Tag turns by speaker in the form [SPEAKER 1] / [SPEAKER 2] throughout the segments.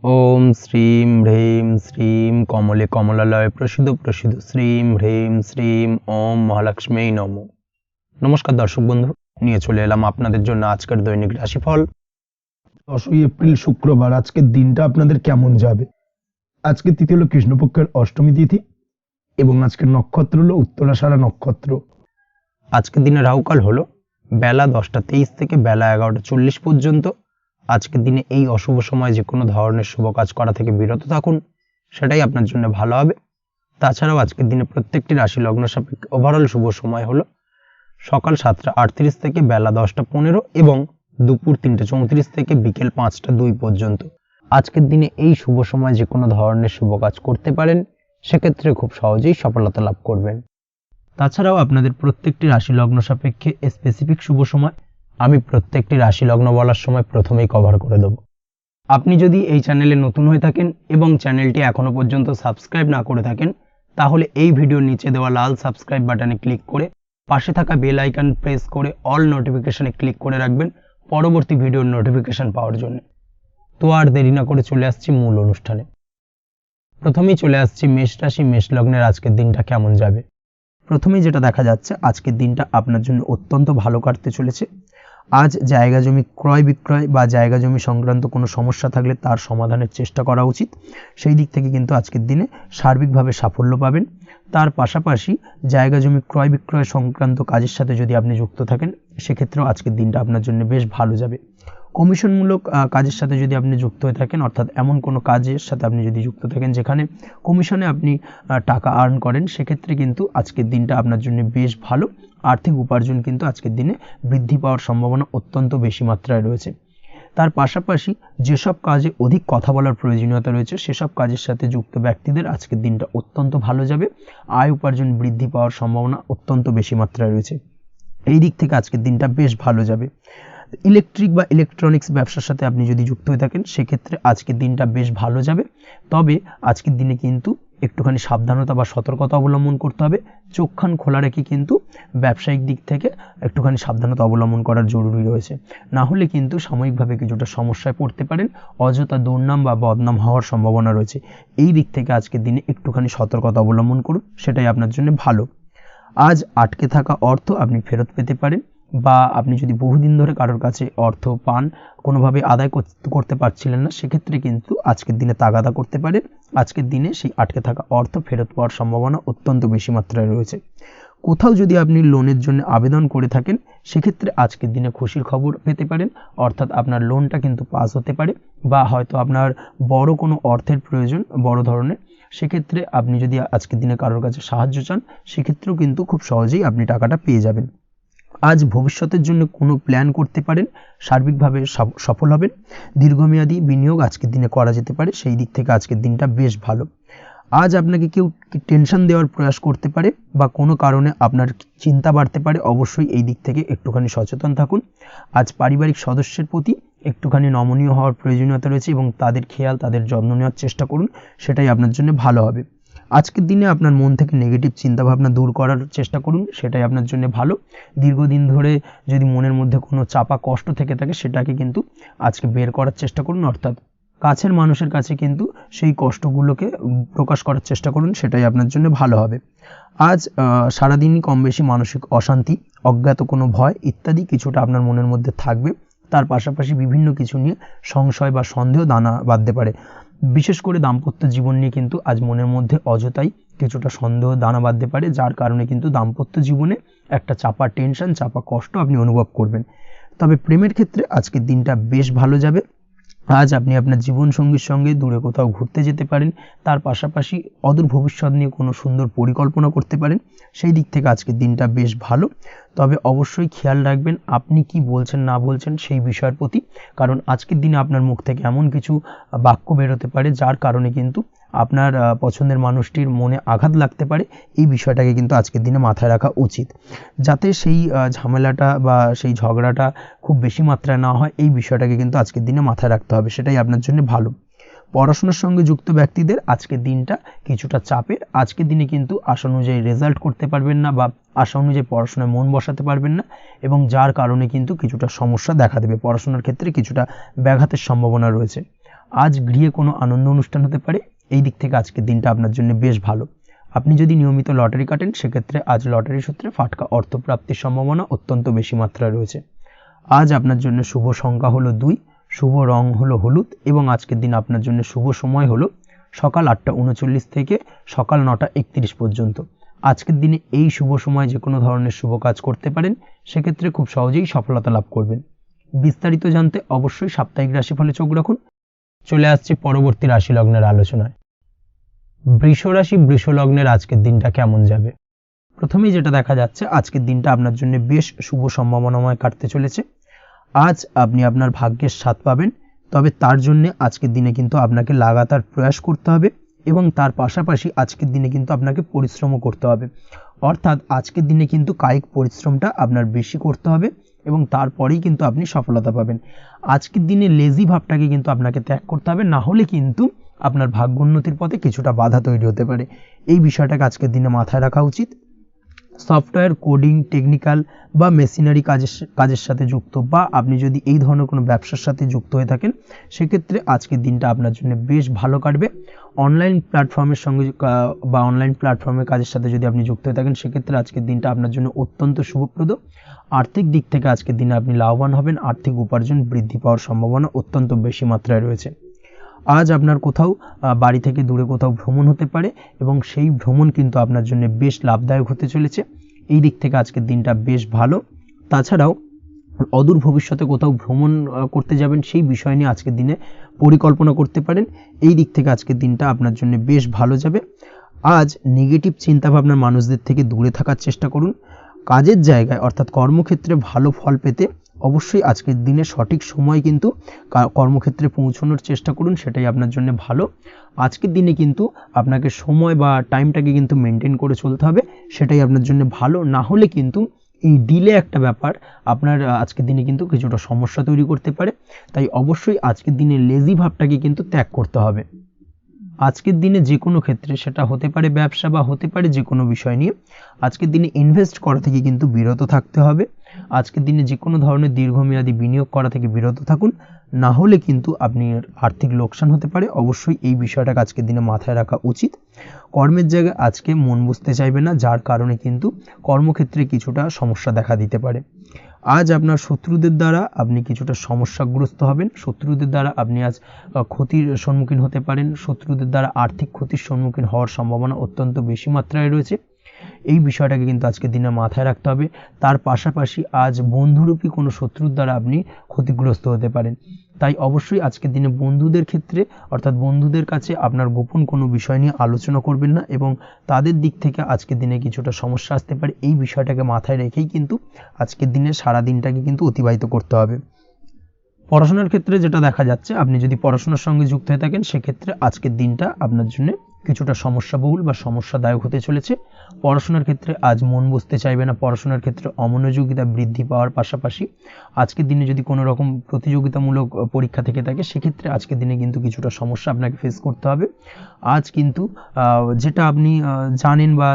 [SPEAKER 1] ओम श्रीं ह्रीं श्रीं कमले कमलालय प्रसिद्ध प्रसिद्ध श्रीं ह्रीं श्रीं ओम महालक्ष्मी नमो। नमस्कार दर्शक बंधु, নিয়ে চলে এলাম আপনাদের জন্য আজকের দৈনিক রাশিফল।
[SPEAKER 2] 10ই এপ্রিল শুক্রবার। আজকের দিনটা আপনাদের কেমন যাবে? আজকে তিথি হলো কৃষ্ণপক্ষের অষ্টমী তিথি এবং আজকের নক্ষত্র হলো উত্তরাষাঢ়া নক্ষত্র।
[SPEAKER 1] আজকের দিনে রাহুকাল হলো বেলা 10টা 23 থেকে বেলা 11টা 40 পর্যন্ত। আজকের দিনে এই অশুভ সময় যে কোনো ধরনের শুভ কাজ করা থেকে বিরত থাকুন, সেটাই আপনার জন্য ভালো হবে। তাছাড়াও আজকের দিনে প্রত্যেকটি রাশি লগ্ন সাপেক্ষে ওভারঅল শুভ সময় হলো সকাল 7টা 38 থেকে বেলা 10টা 15 এবং দুপুর 3টা 34 থেকে বিকেল 5টা 2 পর্যন্ত। আজকের দিনে এই শুভ সময় যে কোনো ধরনের শুভ কাজ করতে পারেন, সেক্ষেত্রে খুব সহজেই সফলতা লাভ করবেন। তাছাড়াও আপনাদের প্রত্যেকটি রাশি লগ্ন সাপেক্ষে স্পেসিফিক শুভ সময় আমি প্রত্যেকটি রাশি লগ্ন বলার সময় প্রথমেই কভার করে দেব। আপনি যদি এই চ্যানেলে নতুন হয়ে থাকেন এবং চ্যানেলটি এখনো পর্যন্ত সাবস্ক্রাইব না করে থাকেন, তাহলে এই ভিডিওর নিচে দেওয়া লাল সাবস্ক্রাইব বাটনে ক্লিক করে পাশে থাকা বেল আইকন প্রেস করে অল নোটিফিকেশনে ক্লিক করে রাখবেন পরবর্তী ভিডিওর নোটিফিকেশন পাওয়ার জন্য। তো আর দেরি না করে চলে আসছি মূল অনুষ্ঠানে। প্রথমেই চলে আসছি মেষ রাশি মেষ লগ্নের আজকের দিনটা কেমন যাবে। প্রথমেই যেটা দেখা যাচ্ছে, আজকের দিনটা আপনার জন্য অত্যন্ত ভালো কাটতে চলেছে। আজ জায়গা জমি ক্রয় বিক্রয় বা জায়গা জমি সংক্রান্ত কোনো সমস্যা থাকলে তার সমাধানের চেষ্টা করা উচিত। সেই দিক থেকে কিন্তু আজকের দিনে সার্বিকভাবে সাফল্য পাবেন। তার পাশাপাশি জায়গা জমি ক্রয় বিক্রয় সংক্রান্ত কাজের সাথে যদি আপনি যুক্ত থাকেন, সেক্ষেত্রেও আজকের দিনটা আপনার জন্য বেশ ভালো যাবে। কমিশনমূলক কাজের সাথে যদি আপনি যুক্ত হয়ে থাকেন, অর্থাৎ এমন কোনো কাজের সাথে আপনি যদি যুক্ত থাকেন যেখানে কমিশনে আপনি টাকা আর্ন করেন, সেক্ষেত্রে কিন্তু আজকের দিনটা আপনার জন্য বেশ ভালো। আর্থিক উপার্জন কিন্তু আজকের দিনে বৃদ্ধি পাওয়ার সম্ভাবনা অত্যন্ত বেশি মাত্রায় রয়েছে। তার পাশাপাশি যেসব কাজে অধিক কথা বলার প্রয়োজনীয়তা রয়েছে, সেসব কাজের সাথে যুক্ত ব্যক্তিদের আজকের দিনটা অত্যন্ত ভালো যাবে। আয় উপার্জন বৃদ্ধি পাওয়ার সম্ভাবনা অত্যন্ত বেশি মাত্রায় রয়েছে। এই দিক থেকে আজকের দিনটা বেশ ভালো যাবে। ইলেকট্রিক বা ইলেকট্রনিক্স ব্যবসার সাথে আপনি যদি যুক্ত হয়ে থাকেন, সেক্ষেত্রে আজকের দিনটা বেশ ভালো যাবে। তবে আজকের দিনে কিন্তু একটুখানি সাবধানতা বা সতর্কতা অবলম্বন করতে হবে। চোখ কান খোলা রেখে কিন্তু ব্যবসায়িক দিক থেকে একটুখানি সাবধানতা অবলম্বন করার জরুরি রয়েছে। না হলে কিন্তু সাময়িকভাবে কিছুটা সমস্যায় পড়তে পারেন, অযথা দুর্নাম বা বদনাম হওয়ার সম্ভাবনা রয়েছে। এই দিক থেকে আজকের দিনে একটুখানি সতর্কতা অবলম্বন করুন, সেটাই আপনার জন্য ভালো। আজ আটকে থাকা অর্থ আপনি ফেরত পেতে পারেন, বা আপনি যদি বহুদিন ধরে কারোর কাছে অর্থ পান, কোনোভাবে আদায় করতে পারছিলেন না, সেক্ষেত্রে কিন্তু আজকের দিনে তাগাদা করতে পারেন। আজকের দিনে সেই আটকে থাকা অর্থ ফেরত পাওয়ার সম্ভাবনা অত্যন্ত বেশি মাত্রায় রয়েছে। কোথাও যদি আপনি লোনের জন্য আবেদন করে থাকেন, সেক্ষেত্রে আজকের দিনে খুশির খবর পেতে পারেন, অর্থাৎ আপনার লোনটা কিন্তু পাস হতে পারে। বা হয়তো আপনার বড় কোনো অর্থের প্রয়োজন, বড় ধরনের, সেক্ষেত্রে আপনি যদি আজকের দিনে কারোর কাছে সাহায্য চান, সেক্ষেত্রেও কিন্তু খুব সহজেই আপনি টাকাটা পেয়ে যাবেন। আজ ভবিষ্যতের জন্য কোনো প্ল্যান করতে পারেন, সার্বিকভাবে সফল হবেন। দীর্ঘমেয়াদী বিনিয়োগ আজকের দিনে করা যেতে পারে, সেই দিক থেকে আজকের দিনটা বেশ ভালো। আজ আপনাকে কেউ টেনশন দেওয়ার প্রয়াস করতে পারে বা কোনো কারণে আপনার চিন্তা বাড়তে পারে, অবশ্যই এই দিক থেকে একটুখানি সচেতন থাকুন। আজ পারিবারিক সদস্যের প্রতি একটুখানি নমনীয় হওয়ার প্রয়োজনীয়তা রয়েছে এবং তাদের খেয়াল, তাদের যত্ন নেওয়ার চেষ্টা করুন, সেটাই আপনার জন্য ভালো হবে। আজকের দিনে আপনার মন থেকে নেগেটিভ চিন্তাভাবনা দূর করার চেষ্টা করুন, সেটাই আপনার জন্য ভালো। দীর্ঘদিন ধরে যদি মনের মধ্যে কোনো চাপা কষ্ট থেকে থাকে, সেটাকে কিন্তু আজকে বের করার চেষ্টা করুন, অর্থাৎ কাছের মানুষের কাছে কিন্তু সেই কষ্টগুলোকে প্রকাশ করার চেষ্টা করুন, সেটাই আপনার জন্য ভালো হবে। আজ সারাদিনই কম বেশি মানসিক অশান্তি, অজ্ঞাত কোনো ভয় ইত্যাদি কিছুটা আপনার মনের মধ্যে থাকবে। তার পাশাপাশি বিভিন্ন কিছু নিয়ে সংশয় বা সন্দেহ দানা বাঁধতে পারে। বিশেষ করে দাম্পত্য জীবন নিয়ে কিন্তু আজ মনের মধ্যে অযথাই কিছুটা সন্দেহ দানা বাঁধতে পারে, যার কারণে কিন্তু দাম্পত্য জীবনে একটা চাপা টেনশন, চাপা কষ্ট আপনি অনুভব করবেন। তবে প্রেমের ক্ষেত্রে আজকের দিনটা বেশ ভালো যাবে। আজ আপনি আপনার জীবনসঙ্গীর সঙ্গে দূরে কোথাও ঘুরতে যেতে পারেন। তার পাশাপাশি অদূর ভবিষ্যৎ নিয়ে কোনো সুন্দর পরিকল্পনা করতে পারেন, সেই দিক থেকে আজকের দিনটা বেশ ভালো। তবে অবশ্যই খেয়াল রাখবেন আপনি কি বলছেন না বলছেন সেই বিষয়ের প্রতি, কারণ আজকের দিনে আপনার মুখ থেকে এমন কিছু বাক্য বেরোতে পারে যার কারণে কিন্তু আপনার পছন্দের মানুষটির মনে আঘাত লাগতে পারে। এই বিষয়টাকে কিন্তু আজকের দিনে মাথায় রাখা উচিত, যাতে সেই ঝামেলাটা বা সেই ঝগড়াটা খুব বেশি মাত্রায় না হয়। এই বিষয়টাকে কিন্তু আজকের দিনে মাথায় রাখতে হবে, সেটাই আপনার জন্য ভালো। পড়াশোনার সঙ্গে যুক্ত ব্যক্তিদের আজকের দিনটা কিছুটা চাপের। আজকের দিনে কিন্তু আশা অনুযায়ী রেজাল্ট করতে পারবেন না বা আশা অনুযায়ী পড়াশোনায় মন বসাতে পারবেন না, এবং যার কারণে কিন্তু কিছুটা সমস্যা দেখা দেবে, পড়াশোনার ক্ষেত্রে কিছুটা ব্যাঘাতের সম্ভাবনা রয়েছে। আজ গৃহে কোনো আনন্দ অনুষ্ঠান হতে পারে, এই দিক থেকে আজকের দিনটা আপনার জন্য বেশ ভালো। আপনি যদি নিয়মিত লটারি কাটেন সেক্ষেত্রে আজ লটারি সূত্রে ফাটকা অর্থপ্রাপ্তির সম্ভাবনা অত্যন্ত বেশি মাত্রায় রয়েছে। আজ আপনার জন্য শুভ সংখ্যা হলো 2, শুভ রং হলো হলুদ এবং আজকের দিন আপনার জন্য শুভ সময় হলো সকাল 8:39 থেকে সকাল 9:31 পর্যন্ত। আজকের দিনে এই শুভ সময় যে কোনো ধরনের শুভ কাজ করতে পারেন, সেক্ষেত্রে খুব সহজেই সফলতা লাভ করবেন। বিস্তারিত জানতে অবশ্যই সাপ্তাহিক রাশিফলে চোখ রাখুন। চলে আসছি পরবর্তী রাশি লগ্নের আলোচনায়। বৃষ রাশি বৃষ লগ্নের আজকের দিনটা কেমন যাবে? প্রথমেই যেটা দেখা যাচ্ছে, আজকের দিনটা আপনার জন্য বেশ শুভ সম্ভাবনাময় কাটতে চলেছে। আজ আপনি আপনার ভাগ্যের স্বাদ পাবেন, তবে তার জন্য আজকের দিনে কিন্তু আপনাকে লাগাতার প্রয়াস করতে হবে এবং তার পাশাপাশি আজকের দিনে কিন্তু আপনাকে পরিশ্রমও করতে হবে। অর্থাৎ আজকের দিনে কিন্তু কায়িক পরিশ্রমটা আপনার বেশি করতে হবে এবং তারপরেই কিন্তু আপনি সফলতা পাবেন। আজকের দিনে লেজি ভাবটাকে কিন্তু আপনাকে ত্যাগ করতে হবে, না হলে কিন্তু আপনার ভাগ্য উন্নতির পথে কিছুটা বাধা তৈরি হতে পারে। এই বিষয়টাকে আজকের দিনে মাথায় রাখা উচিত। সফটওয়্যার কোডিং, টেকনিক্যাল বা মেশিনারি কাজের সাথে যুক্ত বা আপনি যদি এই ধরনের কোনো ব্যবসার সাথে যুক্ত হয়ে থাকেন, সেক্ষেত্রে আজকের দিনটা আপনার জন্য বেশ ভালো কাটবে। অনলাইন প্ল্যাটফর্মের সঙ্গে বা অনলাইন প্ল্যাটফর্মের কাজের সাথে যদি আপনি যুক্ত হয়ে থাকেন, সেক্ষেত্রে আজকের দিনটা আপনার জন্য অত্যন্ত শুভপ্রদ। আর্থিক দিক থেকে আজকের দিনে আপনি লাভবান হবেন, আর্থিক উপার্জন বৃদ্ধি পাওয়ার সম্ভাবনা অত্যন্ত বেশি মাত্রায় রয়েছে। আজ আপনার কোথাও বাড়ি থেকে দূরে কোথাও ভ্রমণ হতে পারে এবং সেই ভ্রমণ কিন্তু আপনার জন্য বেশ লাভদায়ক হতে চলেছে। এই দিক থেকে আজকের দিনটা বেশ ভালো। তাছাড়াও অদূর ভবিষ্যতে কোথাও ভ্রমণ করতে যাবেন, সেই বিষয় নিয়ে আজকের দিনে পরিকল্পনা করতে পারেন। এই দিক থেকে আজকের দিনটা আপনার জন্য বেশ ভালো যাবে। আজ নেগেটিভ চিন্তাভাবনার মানুষদের থেকে দূরে থাকার চেষ্টা করুন। কাজের জায়গায় অর্থাৎ কর্মক্ষেত্রে ভালো ফল পেতে অবশ্যই আজকের দিনে সঠিক সময় কিন্তু কর্মক্ষেত্রে পৌঁছানোর চেষ্টা করুন, সেটাই আপনার জন্য ভালো। আজকের দিনে কিন্তু আপনাকে সময় বা টাইমটাকে কিন্তু মেনটেন করে চলতে হবে, সেটাই আপনার জন্য ভালো। না হলে কিন্তু এই ডিলে একটা ব্যাপার আপনার আজকের দিনে কিন্তু কিছুটা সমস্যা তৈরি করতে পারে। তাই অবশ্যই আজকের দিনে লেজি ভাবটাকে কিন্তু ত্যাগ করতে হবে। আজকের দিনে যে কোনো ক্ষেত্রে, সেটা হতে পারে ব্যবসা বা হতে পারে যে কোনো বিষয় নিয়ে, আজকের দিনে ইনভেস্ট করা থেকে কিন্তু বিরত থাকতে হবে। আজকের দিনে যে কোনো ধরনের দীর্ঘমেয়াদী বিনিয়োগ করা থেকে বিরত থাকুন, না হলে কিন্তু আপনি আর্থিক লোকসান হতে পারে। অবশ্যই এই বিষয়টাকে আজকের দিনে মাথায় রাখা উচিত। কর্মের জায়গায় আজকে মন বসতে চাইবে না, যার কারণে কিন্তু কর্মক্ষেত্রে কিছুটা সমস্যা দেখা দিতে পারে। আজ আপনার শত্রুদের দ্বারা আপনি কিছুটা সমস্যাগ্রস্ত হবেন, শত্রুদের দ্বারা আপনি আজ ক্ষতির সম্মুখীন হতে পারেন, শত্রুদের দ্বারা আর্থিক ক্ষতির সম্মুখীন হওয়ার সম্ভাবনা অত্যন্ত বেশি মাত্রায় রয়েছে। এই বিষয়টাকে কিন্তু আজকের দিনে মাথায় রাখতে হবে। তার পাশাপাশি আজ বন্ধুরূপী কোনো শত্রুর দ্বারা আপনি ক্ষতিগ্রস্ত হতে পারেন। তাই অবশ্যই আজকের দিনে বন্ধুদের ক্ষেত্রে অর্থাৎ বন্ধুদের কাছে আপনার গোপন কোনো বিষয় নিয়ে আলোচনা করবেন না এবং তাদের দিক থেকে আজকের দিনে কিছুটা সমস্যা আসতে পারে। এই বিষয়টাকে মাথায় রেখেই কিন্তু আজকের দিনে সারা দিনটাকে কিন্তু অতিবাহিত করতে হবে। পড়াশোনার ক্ষেত্রে যেটা দেখা যাচ্ছে, আপনি যদি পড়াশোনার সঙ্গে যুক্ত হয়ে থাকেন, সেক্ষেত্রে আজকের দিনটা আপনার জন্য কিছুটা সমস্যাবহুল বা সমস্যাদায়ক হতে চলেছে। পড়াশোনার ক্ষেত্রে আজ মন বসতে চাইবে না, পড়াশোনার ক্ষেত্রে অমনোযোগিতা বৃদ্ধি পাওয়ার পাশাপাশি আজকের দিনে যদি কোনো রকম প্রতিযোগিতামূলক পরীক্ষা থেকে থাকে, সেক্ষেত্রে আজকের দিনে কিন্তু কিছুটা সমস্যা আপনাকে ফেস করতে হবে। আজ কিন্তু যেটা আপনি জানেন বা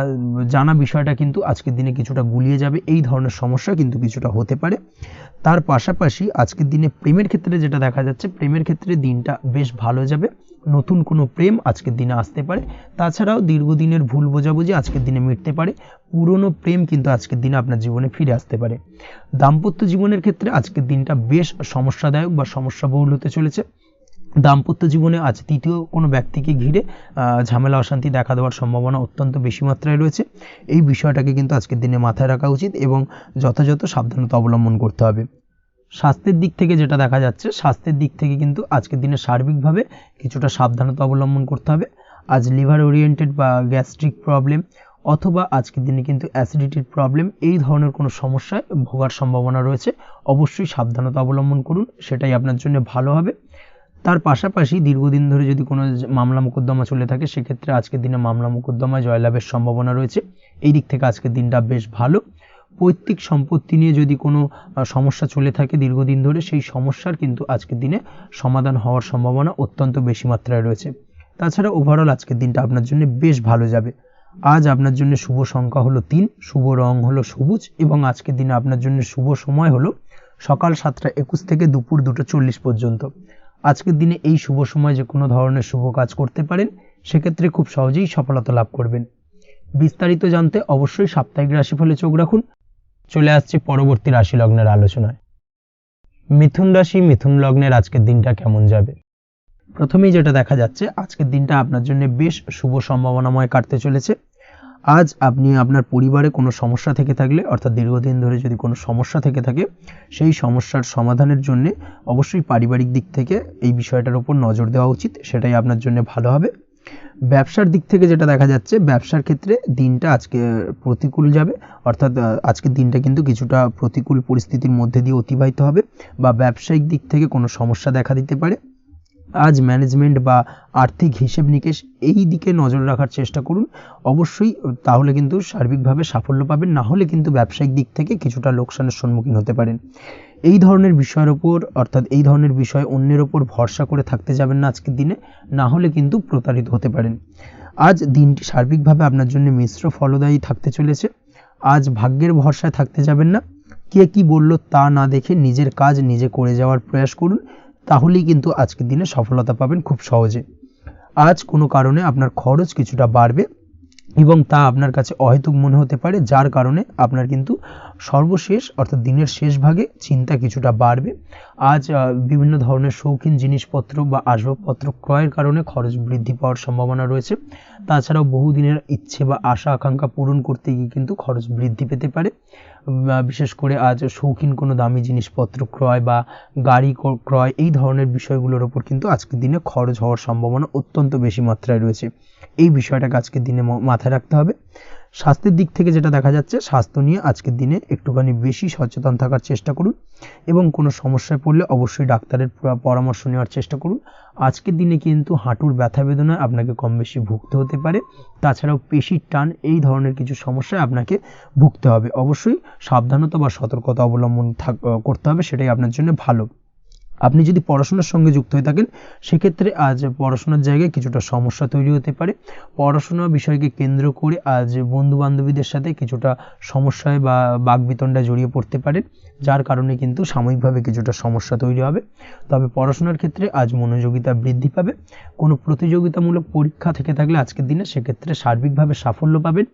[SPEAKER 1] জানা বিষয়টা কিন্তু আজকের দিনে কিছুটা গুলিয়ে যাবে, এই ধরনের সমস্যা কিন্তু কিছুটা হতে পারে। তার পাশাপাশি আজকের দিনে প্রেমের ক্ষেত্রে যেটা দেখা যাচ্ছে, প্রেমের ক্ষেত্রে দিনটা বেশ ভালো যাবে। নতুন কোনো প্রেম আজকের দিনে আসতে পারে। তাছাড়াও দীর্ঘদিনের ভুল বোঝাবুঝি আজকের দিনে মিটতে পারে। পুরনো প্রেম কিন্তু আজকের দিনে আপনার জীবনে ফিরে আসতে পারে। দাম্পত্য জীবনের ক্ষেত্রে আজকের দিনটা বেশ সমস্যাদায়ক বা সমস্যাবহুল হতে চলেছে। দাম্পত্য জীবনে আজ তৃতীয় কোনো ব্যক্তিকে ঘিরে ঝামেলা অশান্তি দেখা দেওয়ার সম্ভাবনা অত্যন্ত বেশি মাত্রায় রয়েছে। এই বিষয়টাকে কিন্তু আজকের দিনে মাথায় রাখা উচিত এবং যথাযথ সাবধানতা অবলম্বন করতে হবে। স্বাস্থ্যের দিক থেকে যেটা দেখা যাচ্ছে, স্বাস্থ্যের দিক থেকে কিন্তু আজকের দিনে সার্বিকভাবে কিছুটা সাবধানতা অবলম্বন করতে হবে। আজ লিভার ওরিয়েন্টেড বা গ্যাস্ট্রিক প্রবলেম অথবা আজকের দিনে কিন্তু অ্যাসিডিটির প্রবলেম, এই ধরনের কোনো সমস্যায় ভোগার সম্ভাবনা রয়েছে। অবশ্যই সাবধানতা অবলম্বন করুন, সেটাই আপনার জন্য ভালো হবে। তার পাশাপাশি দীর্ঘদিন ধরে যদি কোনো মামলা মোকদ্দমা চলে থাকে, সেক্ষেত্রে আজকের দিনে মামলা মোকদ্দমায় জয়লাভের সম্ভাবনা রয়েছে। এই দিক থেকে আজকের দিনটা বেশ ভালো। পৈতৃক সম্পত্তি নিয়ে যদি কোনো সমস্যা চলে থাকে দীর্ঘদিন ধরে, সেই সমস্যার কিন্তু আজকের দিনে সমাধান হওয়ার সম্ভাবনা অত্যন্ত বেশি মাত্রায় রয়েছে। তাছাড়া ওভারঅল আজকের দিনটা আপনার জন্য বেশ ভালো যাবে। আজ আপনার জন্য শুভ সংখ্যা হলো 3, শুভ রং হলো সবুজ এবং আজকের দিনে আপনার জন্য শুভ সময় হলো সকাল 7:21 থেকে দুপুর 2:40 পর্যন্ত। আজকের দিনে এই শুভ সময় যে কোনো ধরনের শুভ কাজ করতে পারেন, সেক্ষেত্রে খুব সহজেই সফলতা লাভ করবেন। বিস্তারিত জানতে অবশ্যই সাপ্তাহিক রাশিফলে চোখ রাখুন। চলে আসছে পরবর্তী রাশি লগ্নের আলোচনায়। মিথুন রাশি, মিথুন লগ্নের আজকের দিনটা কেমন যাবে? প্রথমেই যেটা দেখা যাচ্ছে, আজকের দিনটা আপনার জন্য বেশ শুভ সম্ভাবনাময় কাটতে চলেছে। আজ আপনি আপনার পরিবারে কোনো সমস্যা থেকে থাকলে, অর্থাৎ দীর্ঘদিন ধরে যদি কোনো সমস্যা থেকে থাকে, সেই সমস্যার সমাধানের জন্য অবশ্যই পারিবারিক দিক থেকে এই বিষয়টার উপর নজর দেওয়া উচিত, সেটাই আপনার জন্য ভালো হবে। ব্যবসার দিক থেকে যেটা দেখা যাচ্ছে, ব্যবসার ক্ষেত্রে দিনটা আজকে প্রতিকূল যাবে, অর্থাৎ আজকের দিনটা কিন্তু কিছুটা প্রতিকূল পরিস্থিতির মধ্যে দিয়ে অতিবাহিত হবে, বা ব্যবসায়িক দিক থেকে কোনো সমস্যা দেখা দিতে পারে। আজ ম্যানেজমেন্ট বা আর্থিক হিসেব নিকেশ এই দিকে নজর রাখার চেষ্টা করুন অবশ্যই, তাহলে কিন্তু সার্বিকভাবে সাফল্য পাবেন। না হলে কিন্তু ব্যবসায়িক দিক থেকে কিছুটা লোকসানের সম্মুখীন হতে পারেন। এই ধরনের বিষয়ের ওপর, অর্থাৎ এই ধরনের বিষয় অন্যের ওপর ভরসা করে থাকতে যাবেন না আজকের দিনে, না হলে কিন্তু প্রতারিত হতে পারেন। আজ দিনটি সার্বিকভাবে আপনার জন্য মিশ্র ফলদায়ী থাকতে চলেছে। আজ ভাগ্যের ভরসায় থাকতে যাবেন না। কে কি বলল তা না দেখে নিজের কাজ নিজে করে যাওয়ার প্রয়াস করুন, তাহলেই কিন্তু আজকের দিনে সফলতা পাবেন খুব সহজে। আজ কোনো কারণে আপনার খরচ কিছুটা বাড়বে এবং তা আপনার কাছে অহেতুক মনে হতে পারে, যার কারণে আপনার কিন্তু সর্বশেষ, অর্থাৎ দিনের শেষ ভাগে চিন্তা কিছুটা বাড়বে। আজ বিভিন্ন ধরনের শৌখিন জিনিসপত্র বা আসবাবপত্র ক্রয়ের কারণে খরচ বৃদ্ধি পাওয়ার সম্ভাবনা রয়েছে। তাছাড়াও বহুদিনের ইচ্ছে বা আশা আকাঙ্ক্ষা পূরণ করতে গিয়ে কিন্তু খরচ বৃদ্ধি পেতে পারে। বিশেষ করে আজ শৌখিন কোনো দামি জিনিসপত্র ক্রয় বা গাড়ি ক্রয়, এই ধরনের বিষয়গুলোর ওপর কিন্তু আজকের দিনে খরচ হওয়ার সম্ভাবনা অত্যন্ত বেশি মাত্রায় রয়েছে। এই বিষয়টাকে আজকের দিনে মাথায় রাখতে হবে। স্বাস্থ্যের দিক থেকে যেটা দেখা যাচ্ছে, স্বাস্থ্য নিয়ে আজকের দিনে একটুখানি বেশি সচেতন থাকার চেষ্টা করুন এবং কোনো সমস্যায় পড়লে অবশ্যই ডাক্তারের পরামর্শ নেওয়ার চেষ্টা করুন। আজকের দিনে কিন্তু হাঁটুর ব্যথা বেদনায় আপনাকে কম বেশি ভুগতে হতে পারে। তাছাড়াও পেশির টান, এই ধরনের কিছু সমস্যায় আপনাকে ভুগতে হবে। অবশ্যই সাবধানতা বা সতর্কতা অবলম্বন করতে হবে, সেটাই আপনার জন্য ভালো। আপনি যদি পড়াশোনার সঙ্গে যুক্ত হয়ে থাকেন, সেক্ষেত্রে আজ পড়াশোনার জায়গায় কিছুটা সমস্যা তৈরি হতে পারে। পড়াশোনা বিষয়কে কেন্দ্র করে আজ বন্ধু বান্ধবীদের সাথে কিছুটা সমস্যায় বা বাকবিতণ্ডায় জড়িয়ে পড়তে পারেন, যার কারণে কিন্তু সাময়িকভাবে কিছুটা সমস্যা তৈরি হবে। তবে পড়াশোনার ক্ষেত্রে আজ মনোযোগিতা বৃদ্ধি পাবে। কোনো প্রতিযোগিতামূলক পরীক্ষা থেকে থাকলে আজকের দিনে সেক্ষেত্রে সার্বিকভাবে সাফল্য পাবেন।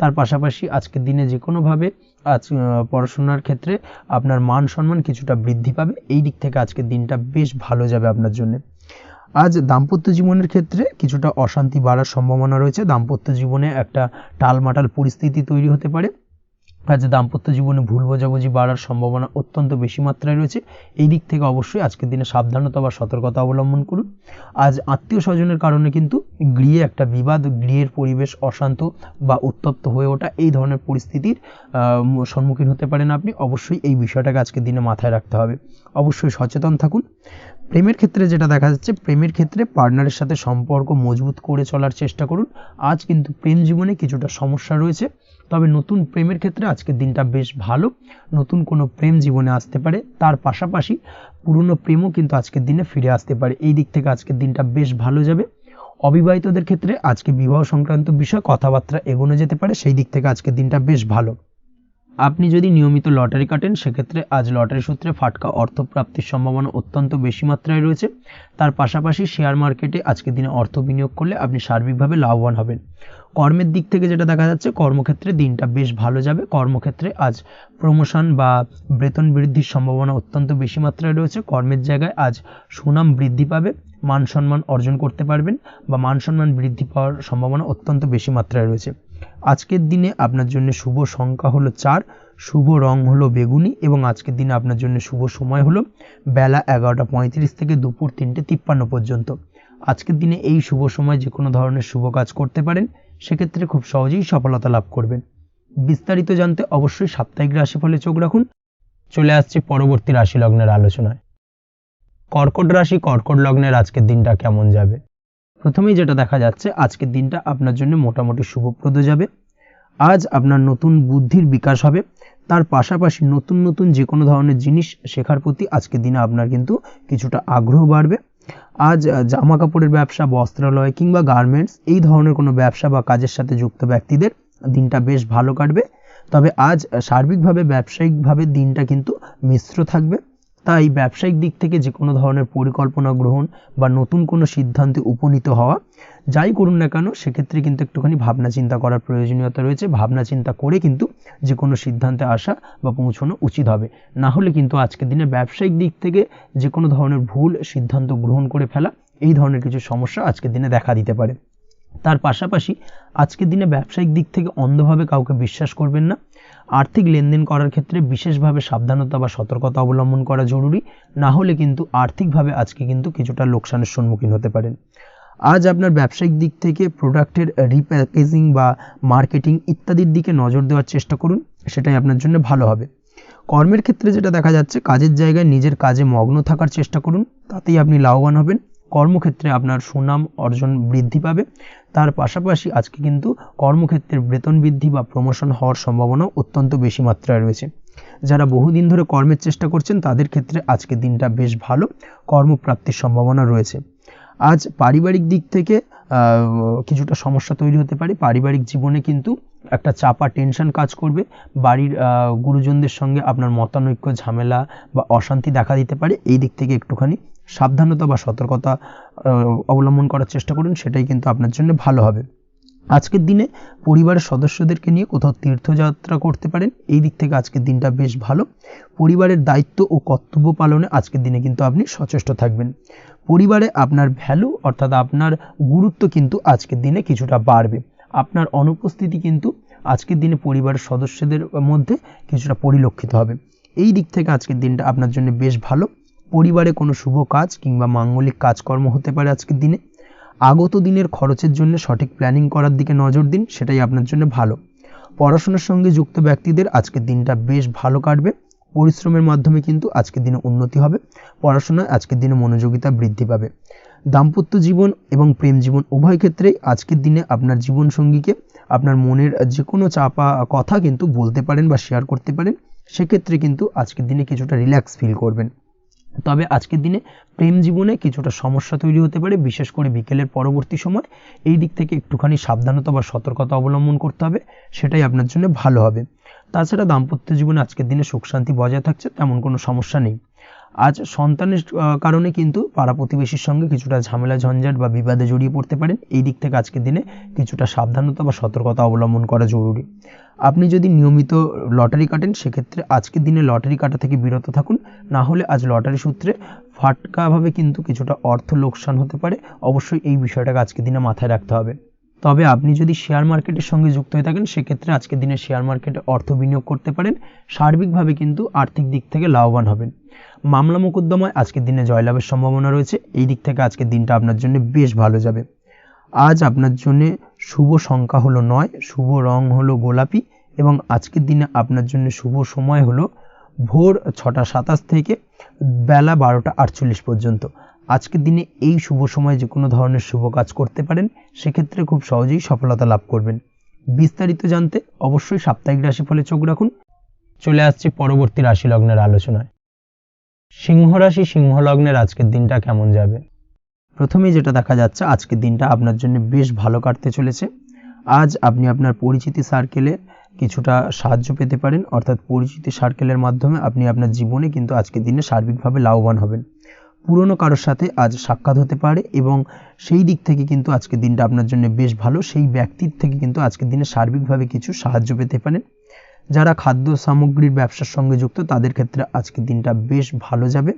[SPEAKER 1] তার পাশাপাশি আজকের দিনে যে কোনোভাবে আজ পড়াশোনার ক্ষেত্রে আপনার মান সম্মান কিছুটা বৃদ্ধি পাবে। এই দিক থেকে আজকের দিনটা বেশ ভালো যাবে আপনার জন্য। আজ দাম্পত্য জীবনের ক্ষেত্রে কিছুটা অশান্তি বাড়ার সম্ভাবনা রয়েছে। দাম্পত্য জীবনে একটা টালমাটাল পরিস্থিতি তৈরি হতে পারে। আজ দাম্পত্য জীবনে ভুল বোঝাবুঝি বাড়ার সম্ভাবনা অত্যন্ত বেশি মাত্রায় রয়েছে। এই দিক থেকে অবশ্যই আজকের দিনে সাবধানতা বা সতর্কতা অবলম্বন করুন। আজ আত্মীয় স্বজনের কারণে কিন্তু গৃহে একটা বিবাদ, গৃহের পরিবেশ অশান্ত বা উত্তপ্ত হয়ে ওঠা, এই ধরনের পরিস্থিতির সম্মুখীন হতে পারেন আপনি। অবশ্যই এই বিষয়টাকে আজকের দিনে মাথায় রাখতে হবে। অবশ্যই সচেতন থাকুন। প্রেমের ক্ষেত্রে যেটা দেখা যাচ্ছে, প্রেমের ক্ষেত্রে পার্টনারের সাথে সম্পর্ক মজবুত করে চলার চেষ্টা করুন। আজ কিন্তু প্রেম জীবনে কিছুটা সমস্যা রয়েছে, তবে নতুন প্রেমের ক্ষেত্রে আজকের দিনটা বেশ ভালো। নতুন কোনো প্রেম জীবনে আসতে পারে, তার পাশাপাশি পুরনো প্রেমও কিন্তু আজকের দিনে ফিরে আসতে পারে। এই দিক থেকে আজকের দিনটা বেশ ভালো যাবে। অবিবাহিতদের ক্ষেত্রে আজকে বিবাহ সংক্রান্ত বিষয় কথাবার্তা এগোনো যেতে পারে, সেই দিক থেকে আজকের দিনটা বেশ ভালো। আপনি যদি নিয়মিত লটারি কাটেন, সেক্ষেত্রে আজ লটারি সূত্রে ফাটকা অর্থপ্রাপ্তির সম্ভাবনা অত্যন্ত বেশি মাত্রায় রয়েছে। তার পাশাপাশি শেয়ার মার্কেটে আজকের দিনে অর্থ বিনিয়োগ করলে আপনি সার্বিকভাবে লাভবান হবেন। কর্মের দিক থেকে যেটা দেখা যাচ্ছে, কর্মক্ষেত্রে দিনটা বেশ ভালো যাবে। কর্মক্ষেত্রে আজ প্রমোশন বা বেতন বৃদ্ধির সম্ভাবনা অত্যন্ত বেশি মাত্রায় রয়েছে। কর্মের জায়গায় আজ সুনাম বৃদ্ধি পাবে, মান সম্মান অর্জন করতে পারবেন বা মান সম্মান বৃদ্ধি পাওয়ার সম্ভাবনা অত্যন্ত বেশি মাত্রায় রয়েছে। আজকের দিনে আপনার জন্য শুভ সংখ্যা হলো 4, শুভ রং হলো বেগুনি এবং আজকের দিনে আপনার জন্য শুভ সময় হলো বেলা 11:35 থেকে দুপুর 3:53 পর্যন্ত। আজকের দিনে এই শুভ সময় যে কোনো ধরনের শুভ কাজ করতে পারেন, সেক্ষেত্রে খুব সহজেই সফলতা লাভ করবেন। বিস্তারিত জানতে অবশ্যই সাপ্তাহিক রাশিফলে চোখ রাখুন। চলে আসছে পরবর্তী রাশি লগ্নের আলোচনায়। কর্কট রাশি, কর্কট লগ্নের আজকের দিনটা কেমন যাবে? প্রথমেই যেটা দেখা যাচ্ছে, আজকের দিনটা আপনার জন্য মোটামুটি শুভপ্রদ যাবে। আজ আপনার নতুন বুদ্ধির বিকাশ হবে। তার পাশাপাশি নতুন নতুন যে কোনো ধরনের জিনিস শেখার প্রতি আজকের দিনে আপনার কিন্তু কিছুটা আগ্রহ বাড়বে। আজ জামা কাপড়ের ব্যবসা, বস্ত্রালয় কিংবা গার্মেন্টস, এই ধরনের কোনো ব্যবসা বা কাজের সাথে যুক্ত ব্যক্তিদের দিনটা বেশ ভালো কাটবে। তবে আজ সার্বিকভাবে ব্যবসায়িকভাবে দিনটা কিন্তু মিশ্র থাকবে। তাই ব্যবসায়িক দিক থেকে যে কোনো ধরনের পরিকল্পনা গ্রহণ বা নতুন কোনো সিদ্ধান্তে উপনীত হওয়া, যাই করুন না কেন সেক্ষেত্রে কিন্তু একটুখানি ভাবনা চিন্তা করার প্রয়োজনীয়তা রয়েছে। ভাবনা চিন্তা করে কিন্তু যে কোনো সিদ্ধান্তে আসা বা পৌঁছানো উচিত হবে, না হলে কিন্তু আজকের দিনে ব্যবসায়িক দিক থেকে যে কোনো ধরনের ভুল সিদ্ধান্ত গ্রহণ করে ফেলা, এই ধরনের কিছু সমস্যা আজকের দিনে দেখা দিতে পারে। তার পাশাপাশি আজকের দিনে ব্যবসায়িক দিক থেকে অন্ধভাবে কাউকে বিশ্বাস করবেন না। আর্থিক লেনদেন করার ক্ষেত্রে বিশেষভাবে সাবধানতা বা সতর্কতা অবলম্বন করা জরুরি, না হলে কিন্তু আর্থিকভাবে আজকে কিন্তু কিছুটা লোকসানের সম্মুখীন হতে পারেন। আজ আপনার ব্যবসায়িক দিক থেকে প্রোডাক্টের রিপ্যাকেজিং বা মার্কেটিং ইত্যাদির দিকে নজর দেওয়ার চেষ্টা করুন, সেটাই আপনার জন্য ভালো হবে। কর্মের ক্ষেত্রে যেটা দেখা যাচ্ছে, কাজের জায়গায় নিজের কাজে মগ্ন থাকার চেষ্টা করুন, তাতেই আপনি লাভবান হবেন। কর্মক্ষেত্রে আপনার সুনাম অর্জন বৃদ্ধি পাবে। তার পাশাপাশি আজকে কিন্তু কর্মক্ষেত্রে বেতন বৃদ্ধি বা প্রমোশন হওয়ার সম্ভাবনা অত্যন্ত বেশি মাত্রায় রয়েছে। যারা বহুদিন ধরে কর্মের চেষ্টা করছেন তাদের ক্ষেত্রে আজকের দিনটা বেশ ভালো, কর্মপ্রাপ্তির সম্ভাবনা রয়েছে। আজ পারিবারিক দিক থেকে কিছুটা সমস্যা তৈরি হতে পারে। পারিবারিক জীবনে কিন্তু একটা চাপা টেনশন কাজ করবে। বাড়ির গুরুজনদের সঙ্গে আপনার মতানৈক্য, ঝামেলা বা অশান্তি দেখা দিতে পারে। এই দিক থেকে একটুখানি সাবধানতা বা সতর্কতা অবলম্বন করার চেষ্টা করুন, সেটাই কিন্তু আপনার জন্য ভালো হবে। আজকের দিনে পরিবারের সদস্যদেরকে নিয়ে কোথাও তীর্থযাত্রা করতে পারেন, এই দিক থেকে আজকের দিনটা বেশ ভালো। পরিবারের দায়িত্ব ও কর্তব্য পালনে আজকের দিনে কিন্তু আপনি সচেষ্ট থাকবেন। পরিবারে আপনার ভ্যালু অর্থাৎ আপনার গুরুত্ব কিন্তু আজকের দিনে কিছুটা বাড়বে। আপনার অনুপস্থিতি কিন্তু আজকের দিনে পরিবারের সদস্যদের মধ্যে কিছুটা পরিলক্ষিত হবে। এই দিক থেকে আজকের দিনটা আপনার জন্য বেশ ভালো। পরিবারে কোনো শুভ কাজ কিংবা মাঙ্গলিক কাজকর্ম হতে পারে আজকের দিনে। আগত দিনের খরচের জন্য সঠিক প্ল্যানিং করার দিকে নজর দিন, সেটাই আপনার জন্য ভালো। পড়াশোনার সঙ্গে যুক্ত ব্যক্তিদের আজকের দিনটা বেশ ভালো কাটবে। পরিশ্রমের মাধ্যমে কিন্তু আজকের দিনে উন্নতি হবে। পড়াশোনায় আজকের দিনে মনোযোগিতা বৃদ্ধি পাবে। দাম্পত্য জীবন এবং প্রেম জীবন উভয় ক্ষেত্রেই আজকের দিনে আপনার জীবনসঙ্গীকে আপনার মনের যে কোনো চাপা কথা কিন্তু বলতে পারেন বা শেয়ার করতে পারেন। সেক্ষেত্রে কিন্তু আজকের দিনে কিছুটা রিল্যাক্স ফিল করবেন। তবে আজকের দিনে প্রেম জীবনে কিছুটা সমস্যা তৈরি হতে পারে, বিশেষ করে বিকেলের পরবর্তী সময়। এই দিক থেকে একটুখানি সাবধানতা বা সতর্কতা অবলম্বন করতে হবে, সেটাই আপনার জন্য ভালো হবে। তাছাড়া দাম্পত্য জীবনে আজকের দিনে সুখ শান্তি বজায় থাকছে, তেমন কোনো সমস্যা নেই। আজ সন্তানের কারণে কিন্তু পাড়া প্রতিবেশীর সঙ্গে কিছুটা ঝামেলা ঝঞ্ঝাট বা বিবাদে জড়িয়ে পড়তে পারেন। এই দিক থেকে আজকের দিনে কিছুটা সাবধানতা বা সতর্কতা অবলম্বন করা জরুরি। আপনি যদি নিয়মিত লটারি কাটেন সেক্ষেত্রে আজকের দিনে লটারি কাটা থেকে বিরত থাকুন, না হলে আজ লটারি সূত্রে ফাটকাভাবে কিন্তু কিছুটা অর্থ লোকসান হতে পারে। অবশ্যই এই বিষয়টাকে আজকের দিনে মাথায় রাখতে হবে। তবে আপনি যদি শেয়ার মার্কেটের সঙ্গে যুক্ত হয়ে থাকেন সেক্ষেত্রে আজকের দিনে শেয়ার মার্কেটে অর্থ বিনিয়োগ করতে পারেন। সার্বিকভাবে কিন্তু আর্থিক দিক থেকে লাভবান হবেন। মামলা মোকদ্দমায় আজকের দিনে জয়লাভের সম্ভাবনা রয়েছে। এই দিক থেকে আজকের দিনটা আপনার জন্য বেশ ভালো যাবে। আজ আপনার জন্য শুভ সংখ্যা হলো 9, শুভ রং হলো গোলাপি এবং আজকের দিনে আপনার জন্য শুভ সময় হলো ভোর 6টা 27 থেকে বেলা 12টা 48 পর্যন্ত। আজকের দিনে এই শুভ সময় যে কোনো ধরনের শুভ কাজ করতে পারেন, সেক্ষেত্রে খুব সহজেই সফলতা লাভ করবেন। বিস্তারিত জানতে অবশ্যই সাপ্তাহিক রাশিফলে চোখ রাখুন। চলে আসছে পরবর্তী রাশি লগ্নের আলোচনায়। সিংহ রাশি, সিংহ লগ্নের আজকের দিনটা কেমন যাবে? প্রথমেই যেটা দেখা যাচ্ছে, আজকের দিনটা আপনার জন্য বেশ ভালো কাটতে চলেছে। আজ আপনি আপনার পরিচিতি সার্কেলে কিছুটা সাহায্য পেতে পারেন, অর্থাৎ পরিচিতি সার্কেলের মাধ্যমে আপনি আপনার জীবনে কিন্তু আজকের দিনে সার্বিকভাবে লাভবান হবেন। পুরনো কারোর সাথে আজ সাক্ষাৎ হতে পারে এবং সেই দিক থেকে কিন্তু আজকের দিনটা আপনার জন্য বেশ ভালো। সেই ব্যক্তির থেকে কিন্তু আজকের দিনে সার্বিকভাবে কিছু সাহায্য পেতে পারেন। যারা খাদ্য সামগ্রীর ব্যবসার সঙ্গে যুক্ত তাদের ক্ষেত্রে আজকের দিনটা বেশ ভালো যাবে।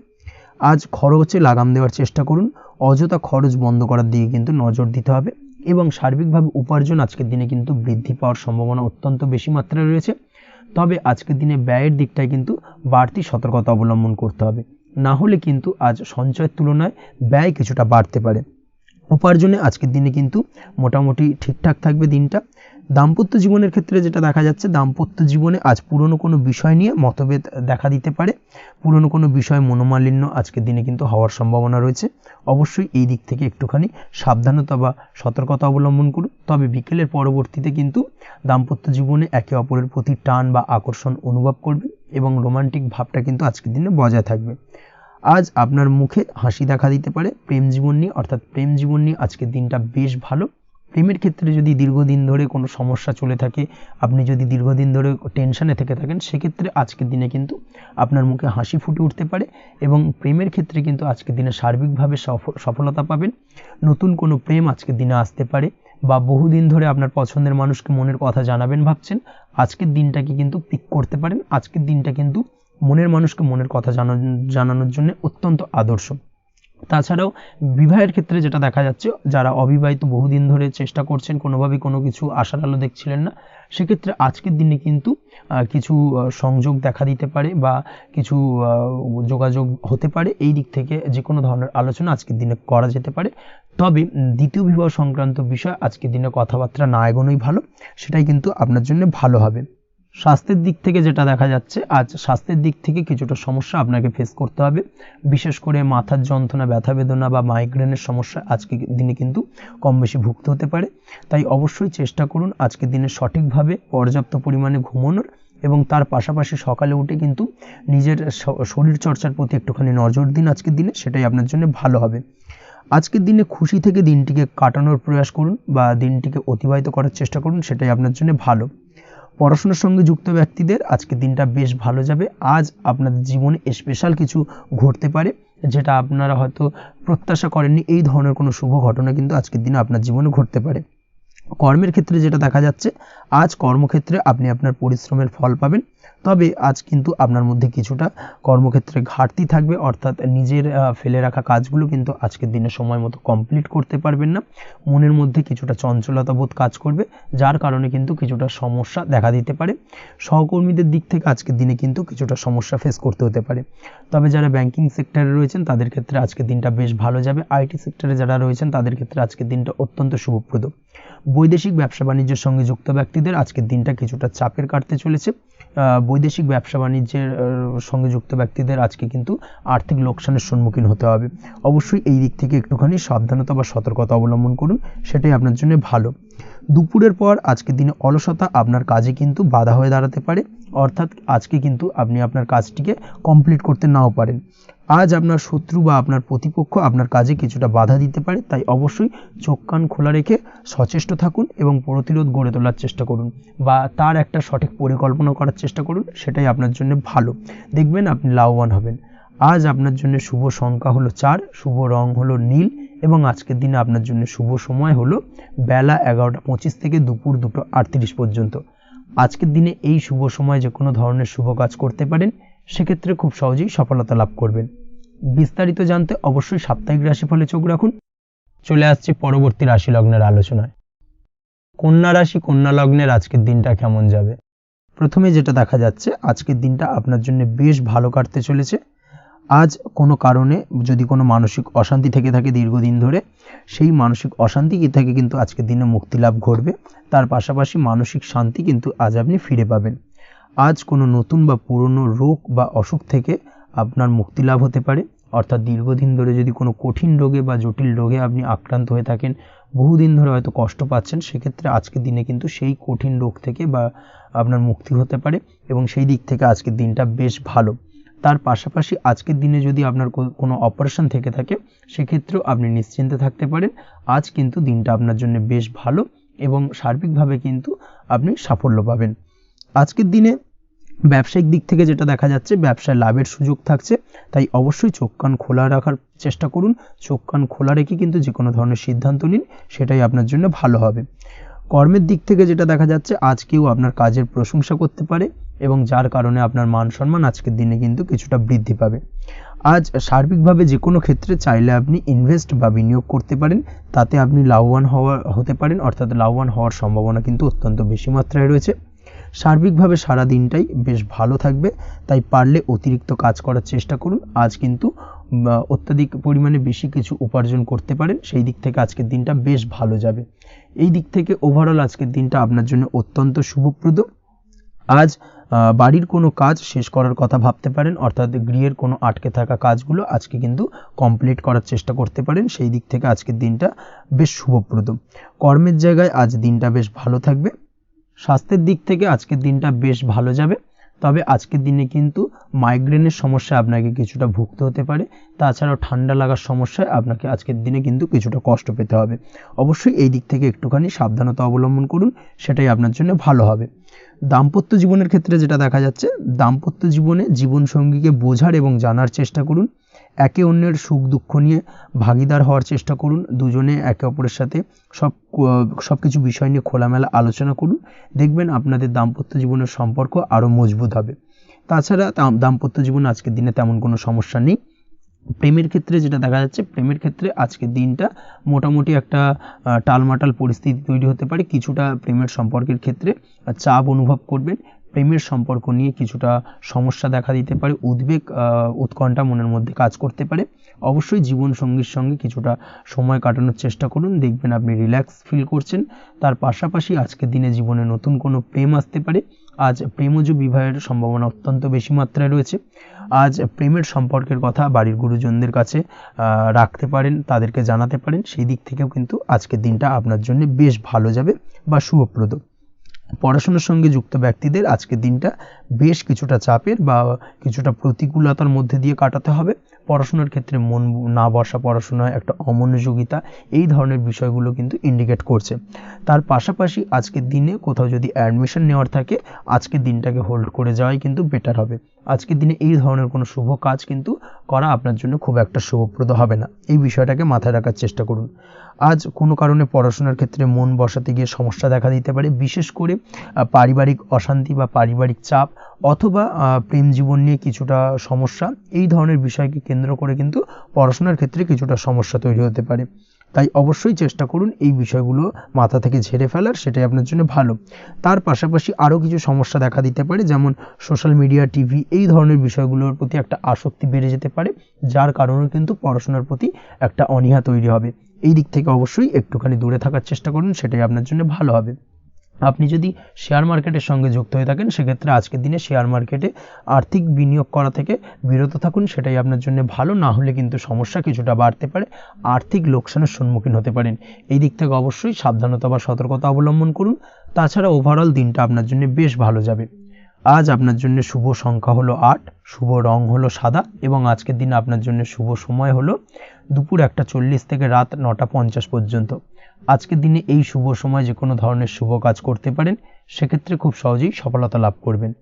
[SPEAKER 1] আজ খরচে লাগাম দেওয়ার চেষ্টা করুন, অযথা খরচ বন্ধ করার দিকে কিন্তু নজর দিতে হবে এবং সার্বিকভাবে উপার্জন আজকের দিনে কিন্তু বৃদ্ধি পাওয়ার সম্ভাবনা অত্যন্ত বেশি মাত্রায় রয়েছে। তবে আজকের দিনে ব্যয়ের দিকটায় কিন্তু বাড়তি সতর্কতা অবলম্বন করতে হবে, না হলে কিন্তু আজ সঞ্চয়ের তুলনায় ব্যয় কিছুটা বাড়তে পারে। উপার্জনে আজকের দিনে কিন্তু মোটামুটি ঠিকঠাক থাকবে দিনটা। দাম্পত্য জীবনের ক্ষেত্রে যেটা দেখা যাচ্ছে, দাম্পত্য জীবনে আজ পুরনো কোনো বিষয় নিয়ে মতভেদ দেখা দিতে পারে। পুরনো কোনো বিষয় মনোমালিন্য আজকের দিনে কিন্তু হওয়ার সম্ভাবনা রয়েছে। অবশ্যই এই দিক থেকে একটুখানি সাবধানতা বা সতর্কতা অবলম্বন করুন। তবে বিকেলের পরবর্তীতে কিন্তু দাম্পত্য জীবনে একে অপরের প্রতি টান বা আকর্ষণ অনুভব করবে এবং রোমান্টিক ভাবটা কিন্তু আজকের দিনে বজায় থাকবে। আজ আপনার মুখে হাসি দেখা দিতে পারে। প্রেম জীবন নিয়ে অর্থাৎ প্রেম জীবন নিয়ে আজকের দিনটা বেশ ভালো। প্রেমের ক্ষেত্রে যদি দীর্ঘদিন ধরে কোনো সমস্যা চলে থাকে, আপনি যদি দীর্ঘদিন ধরে টেনশনে থেকে থাকেন, সেক্ষেত্রে আজকের দিনে কিন্তু আপনার মুখে হাসি ফুটে উঠতে পারে এবং প্রেমের ক্ষেত্রে কিন্তু আজকের দিনে সার্বিকভাবে সফলতা পাবেন। নতুন কোনো প্রেম আজকের দিনে আসতে পারে, বা বহুদিন ধরে আপনার পছন্দের মানুষকে মনের কথা জানাবেন ভাবছেন, আজকের দিনটাকে কিন্তু পিক করতে পারেন। আজকের দিনটা কিন্তু মনের মানুষকে মনের কথা জানানোর জন্য অত্যন্ত আদর্শ। তাছাড়াও বিবাহের ক্ষেত্রে যেটা দেখা যাচ্ছে, যারা অবিবাহিত বহুদিন ধরে চেষ্টা করছেন, কোনোভাবেই কোনো কিছু আশার আলো দেখছিলেন না, সেক্ষেত্রে আজকের দিনে কিন্তু কিছু সংযোগ দেখা দিতে পারে বা কিছু যোগাযোগ হতে পারে। এই দিক থেকে যে কোনো ধরনের আলোচনা আজকের দিনে করা যেতে পারে। তবে দ্বিতীয় বিবাহ সংক্রান্ত বিষয় আজকের দিনে কথাবার্তা না এগোনোই ভালো, সেটাই কিন্তু আপনার জন্য ভালো হবে। স্বাস্থ্যের দিক থেকে যেটা দেখা যাচ্ছে, আজ স্বাস্থ্যের দিক থেকে কিছুটা সমস্যা আপনাকে ফেস করতে হবে। বিশেষ করে মাথার যন্ত্রণা, ব্যথা বেদনা বা মাইগ্রেনের সমস্যা আজকের দিনে কিন্তু কম বেশি ভুগতে হতে পারে। তাই অবশ্যই চেষ্টা করুন আজকের দিনে সঠিকভাবে পর্যাপ্ত পরিমাণে ঘুমানোর, এবং তার পাশাপাশি সকালে উঠে কিন্তু নিজের শরীর চর্চার প্রতি একটুখানি নজর দিন আজকের দিনে, সেটাই আপনার জন্য ভালো হবে। আজকের দিনে খুশি থেকে দিনটিকে কাটানোর প্রয়াস করুন বা দিনটিকে অতিবাহিত করার চেষ্টা করুন, সেটাই আপনার জন্য ভালো। পড়াশোনার সঙ্গে যুক্ত ব্যক্তিদের আজকের দিনটা বেশ ভালো যাবে। আজ আপনাদের জীবনে স্পেশাল কিছু ঘটতে পারে, যেটা আপনারা হয়তো প্রত্যাশা করেননি। এই ধরনের কোনো শুভ ঘটনা কিন্তু আজকের দিনে আপনার জীবনে ঘটতে পারে। কর্মের ক্ষেত্রে যেটা দেখা যাচ্ছে, আজ কর্মক্ষেত্রে আপনি আপনার পরিশ্রমের ফল পাবেন। তবে আজ কিন্তু আপনার মধ্যে কিছুটা কর্মক্ষেত্রে ঘাটতি থাকবে, অর্থাৎ নিজের ফেলে রাখা কাজগুলো কিন্তু আজকের দিনে সময় মতো কমপ্লিট করতে পারবেন না। মনের মধ্যে কিছুটা চঞ্চলতা বোধ কাজ করবে, যার কারণে কিন্তু কিছুটা সমস্যা দেখা দিতে পারে। সহকর্মীদের দিক থেকে আজকের দিনে কিন্তু কিছুটা সমস্যা ফেস করতে হতে পারে। তবে যারা ব্যাংকিং সেক্টরে রয়েছেন তাদের ক্ষেত্রে আজকের দিনটা বেশ ভালো যাবে। আইটি সেক্টরে যারা রয়েছেন তাদের ক্ষেত্রে আজকের দিনটা অত্যন্ত শুভপ্রদ। বৈদেশিক ব্যবসা বাণিজ্যের সঙ্গে যুক্ত ব্যক্তিদের আজকের দিনটা কিছুটা চাপের কাটতে চলেছে। বৈদেশিক ব্যবসা বাণিজ্যের সঙ্গে যুক্ত ব্যক্তিদের আজকে কিন্তু আর্থিক লোকসানের সম্মুখীন হতে হবে। অবশ্যই এই দিক থেকে একটুখানি সাবধানতা বা সতর্কতা অবলম্বন করুন, সেটাই আপনার জন্য ভালো। দুপুরের পর আজকের দিনে অলসতা আপনার কাজে কিন্তু বাধা হয়ে দাঁড়াতে পারে, অর্থাৎ আজকে কিন্তু আপনি আপনার কাজটিকে কমপ্লিট করতে নাও পারেন। আজ আপনার শত্রু বা আপনার প্রতিপক্ষ আপনার কাজে কিছুটা বাধা দিতে পারে, তাই অবশ্যই চোখ কান খোলা রেখে সচেষ্ট থাকুন এবং প্রতিরোধ গড়ে তোলার চেষ্টা করুন বা তার একটা সঠিক পরিকল্পনা করার চেষ্টা করুন, সেটাই আপনার জন্য ভালো। দেখবেন আপনি লাভবান হবেন। আজ আপনার জন্য শুভ সংখ্যা হলো 4, শুভ রং হলো নীল, এবং আজকের দিনে আপনার জন্য শুভ সময় হলো বেলা 11:25 থেকে দুপুর 2:38 পর্যন্ত। আজকের দিনে এই শুভ সময় যে কোনো ধরনের শুভ কাজ করতে পারেন, সেক্ষেত্রে খুব সহজেই সফলতা লাভ করবেন। বিস্তারিত জানতে অবশ্যই সাপ্তাহিক রাশিফলে চোখ রাখুন। চলে আসছি পরবর্তী রাশি লগ্নের আলোচনায়। কন্যা রাশি, কন্যা লগ্নের আজকের দিনটা কেমন যাবে? প্রথমে যেটা দেখা যাচ্ছে, আজকের দিনটা আপনার জন্য বেশ ভালো কাটতে চলেছে। আজ কোনো কারণে যদি কোনো মানসিক অশান্তি থেকে থাকে দীর্ঘদিন ধরে, সেই মানসিক অশান্তি থেকে কিন্তু আজকের দিনে মুক্তি লাভ ঘটবে। তার পাশাপাশি মানসিক শান্তি কিন্তু আজ আপনি ফিরে পাবেন। আজ কোনো নতুন বা পুরনো রোগ বা অসুখ থেকে আপনার মুক্তি লাভ হতে পারে, অর্থাৎ দীর্ঘদিন ধরে যদি কোনো কঠিন রোগে বা জটিল রোগে আপনি আক্রান্ত হয়ে থাকেন, বহুদিন ধরে হয়তো কষ্ট পাচ্ছেন, সেক্ষেত্রে আজকের দিনে কিন্তু সেই কঠিন রোগ থেকে বা আপনার মুক্তি হতে পারে, এবং সেই দিক থেকে আজকের দিনটা বেশ ভালো। তার পাশাপাশি আজকের দিনে যদি আপনার কোনো অপারেশন থেকে থাকে, সেক্ষেত্রেও আপনি নিশ্চিন্তে থাকতে পারেন। আজ কিন্তু দিনটা আপনার জন্য বেশ ভালো এবং সার্বিকভাবে কিন্তু আপনি সাফল্য পাবেন। আজকের দিনে ব্যবসায়িক দিক থেকে যেটা দেখা যাচ্ছে, ব্যবসায় লাভের সুযোগ থাকছে, তাই অবশ্যই চোখ কান খোলা রাখার চেষ্টা করুন। চোখ কান খোলা রেখে কিন্তু যে কোনো ধরনের সিদ্ধান্ত নিন, সেটাই আপনার জন্য ভালো হবে। কর্মের দিক থেকে যেটা দেখা যাচ্ছে, আজ কেউ আপনার কাজের প্রশংসা করতে পারে এবং যার কারণে আপনার মান সম্মান আজকের দিনে কিন্তু কিছুটা বৃদ্ধি পাবে। আজ সার্বিকভাবে যে কোনো ক্ষেত্রে চাইলে আপনি ইনভেস্ট বা বিনিয়োগ করতে পারেন, তাতে আপনি লাভবান হতে পারেন, অর্থাৎ লাভবান হওয়ার সম্ভাবনা কিন্তু অত্যন্ত বেশি মাত্রায় রয়েছে। সার্বিকভাবে সারা দিনটাই বেশ ভালো থাকবে, তাই পারলে অতিরিক্ত কাজ করার চেষ্টা করুন। আজ কিন্তু অত্যাধিক পরিমাণে বেশি কিছু উপার্জন করতে পারেন, সেই দিক থেকে আজকের দিনটা বেশ ভালো যাবে। এই দিক থেকে ওভারঅল আজকের দিনটা আপনার জন্য অত্যন্ত শুভপ্রদ। আজ বাড়ির কোনো কাজ শেষ করার কথা ভাবতে পারেন, অর্থাৎ গৃহের কোনো আটকে থাকা কাজগুলো আজকে কিন্তু কমপ্লিট করার চেষ্টা করতে পারেন, সেই দিক থেকে আজকের দিনটা বেশ শুভপ্রদ। কর্মের জায়গায় আজ দিনটা বেশ ভালো থাকবে। স্বাস্থ্যের দিক থেকে আজকের দিনটা বেশ ভালো যাবে। তবে আজকের দিনে কিন্তু মাইগ্রেনের সমস্যা আপনাকে কিছুটা ভুগতে হতে পারে, তাছাড়াও ঠান্ডা লাগার সমস্যায় আপনাকে আজকের দিনে কিন্তু কিছুটা কষ্ট পেতে হবে। অবশ্যই এই দিক থেকে একটুখানি সাবধানতা অবলম্বন করুন, সেটাই আপনার জন্য ভালো হবে। দাম্পত্য জীবনের ক্ষেত্রে যেটা দেখা যাচ্ছে, দাম্পত্য জীবনে জীবনসঙ্গীকে বোঝার এবং জানার চেষ্টা করুন, একে অন্যের সুখ দুঃখ নিয়ে ভাগীদার হওয়ার চেষ্টা করুন, দুজনে একে অপরের সাথে সব কিছু বিষয় নিয়ে খোলামেলা আলোচনা করুন, দেখবেন আপনাদের দাম্পত্য জীবনের সম্পর্ক আরও মজবুত হবে। তাছাড়া দাম্পত্য জীবনে আজকের দিনে তেমন কোনো সমস্যা নেই। প্রেমের ক্ষেত্রে যেটা দেখা যাচ্ছে, প্রেমের ক্ষেত্রে আজকের দিনটা মোটামুটি একটা টালমাটাল পরিস্থিতি তৈরি হতে পারে, কিছুটা প্রেমের সম্পর্কের ক্ষেত্রে চাপ অনুভব করবেন, প্রেমের সম্পর্ক নিয়ে কিছুটা সমস্যা দেখা দিতে পারে, উদ্বেগ উৎকণ্ঠা মনের মধ্যে কাজ করতে পারে। অবশ্যই জীবন সঙ্গীর সঙ্গে কিছুটা সময় কাটানোর চেষ্টা করুন, দেখবেন আপনি রিল্যাক্স ফিল করছেন। তার পাশাপাশি আজকের দিনে জীবনে নতুন কোনো প্রেম আসতে পারে। আজ প্রেমজ বিবাহের সম্ভাবনা অত্যন্ত বেশি মাত্রায় রয়েছে। আজ প্রেমের সম্পর্কের কথা বাড়ির গুরুজনদের কাছে রাখতে পারেন, তাদেরকে জানাতে পারেন, সেই দিক থেকেও কিন্তু আজকের দিনটা আপনার জন্য বেশ ভালো যাবে বা শুভপ্রদ। পড়াশোনার সঙ্গে যুক্ত ব্যক্তিদের আজকের দিনটা বেশ কিছুটা চাপের বা কিছুটা প্রতিকূলতার মধ্যে দিয়ে কাটাতে হবে। পড়াশোনার ক্ষেত্রে মন না বসা, পড়াশোনায় একটা অমনোযোগিতা, এই ধরনের বিষয়গুলো কিন্তু ইন্ডিকেট করছে। তার পাশাপাশি আজকের দিনে কোথাও যদি অ্যাডমিশন নেওয়ার থাকে, আজকের দিনটাকে হোল্ড করে যাওয়াই কিন্তু বেটার হবে। আজকের দিনে এই ধরনের কোনো শুভ কাজ কিন্তু করা আপনার জন্য খুব একটা শুভপ্রদ হবে না, এই বিষয়টাকে মাথায় রাখার চেষ্টা করুন। আজ কোনো কারণে পড়াশোনার ক্ষেত্রে মন বসাতে গিয়ে সমস্যা দেখা দিতে পারে, বিশেষ করে পারিবারিক অশান্তি বা পারিবারিক চাপ অথবা প্রেম জীবন নিয়ে কিছুটা সমস্যা, এই ধরনের বিষয়কে কেন্দ্র করে কিন্তু পড়াশোনার ক্ষেত্রে কিছুটা সমস্যা তৈরি হতে পারে। তাই অবশ্যই চেষ্টা করুন এই বিষয়গুলো মাথা থেকে ঝেড়ে ফেলার, সেটাই আপনার জন্য ভালো। তার পাশাপাশি আরও কিছু সমস্যা দেখা দিতে পারে, যেমন সোশ্যাল মিডিয়া, টিভি, এই ধরনের বিষয়গুলোর প্রতি একটা আসক্তি বেড়ে যেতে পারে, যার কারণে কিন্তু পড়াশোনার প্রতি একটা অনীহা তৈরি হবে। এই দিক থেকে অবশ্যই একটুখানি দূরে থাকার চেষ্টা করুন, সেটাই আপনার জন্য ভালো হবে। আপনি যদি শেয়ার মার্কেটের সঙ্গে যুক্ত হয়ে থাকেন, সেক্ষেত্রে আজকের দিনে শেয়ার মার্কেটে আর্থিক বিনিয়োগ করা থেকে বিরত থাকুন, সেটাই আপনার জন্য ভালো। না হলে কিন্তু সমস্যা কিছুটা বাড়তে পারে, আর্থিক লোকসানের সম্মুখীন হতে পারেন। এই দিক থেকে অবশ্যই সাবধানতা বা সতর্কতা অবলম্বন করুন। তাছাড়া ওভারঅল দিনটা আপনার জন্য বেশ ভালো যাবে। আজ আপনার জন্য শুভ সংখ্যা হলো 8, শুভ রং হলো সাদা, এবং আজকের দিনে আপনার জন্য শুভ সময় হলো দুপুর 1:40 থেকে রাত 9:50 পর্যন্ত। আজকের দিনে এই শুভ সময় যে কোনো ধরনের শুভ কাজ করতে পারেন, সেক্ষেত্রে খুব সহজেই সফলতা লাভ করবেন।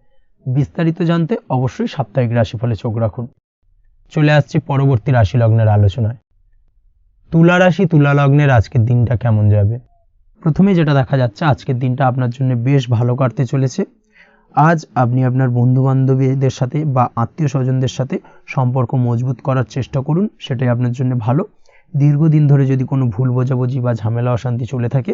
[SPEAKER 1] বিস্তারিত জানতে অবশ্যই সাপ্তাহিক রাশিফলে চোখ রাখুন। চলে আসছে পরবর্তী রাশি লগ্নের আলোচনায়। তুলা রাশি, তুলা লগ্নের আজকের দিনটা কেমন যাবে? প্রথমে যেটা দেখা যাচ্ছে, আজকের দিনটা আপনার জন্য বেশ ভালো কাটতে চলেছে। আজ আপনি আপনার বন্ধু বান্ধবীদের সাথে বা আত্মীয় স্বজনদের সাথে সম্পর্ক মজবুত করার চেষ্টা করুন, সেটাই আপনার জন্য ভালো। দীর্ঘদিন ধরে যদি কোনো ভুল বোঝাবুঝি বা ঝামেলা অশান্তি চলে থাকে,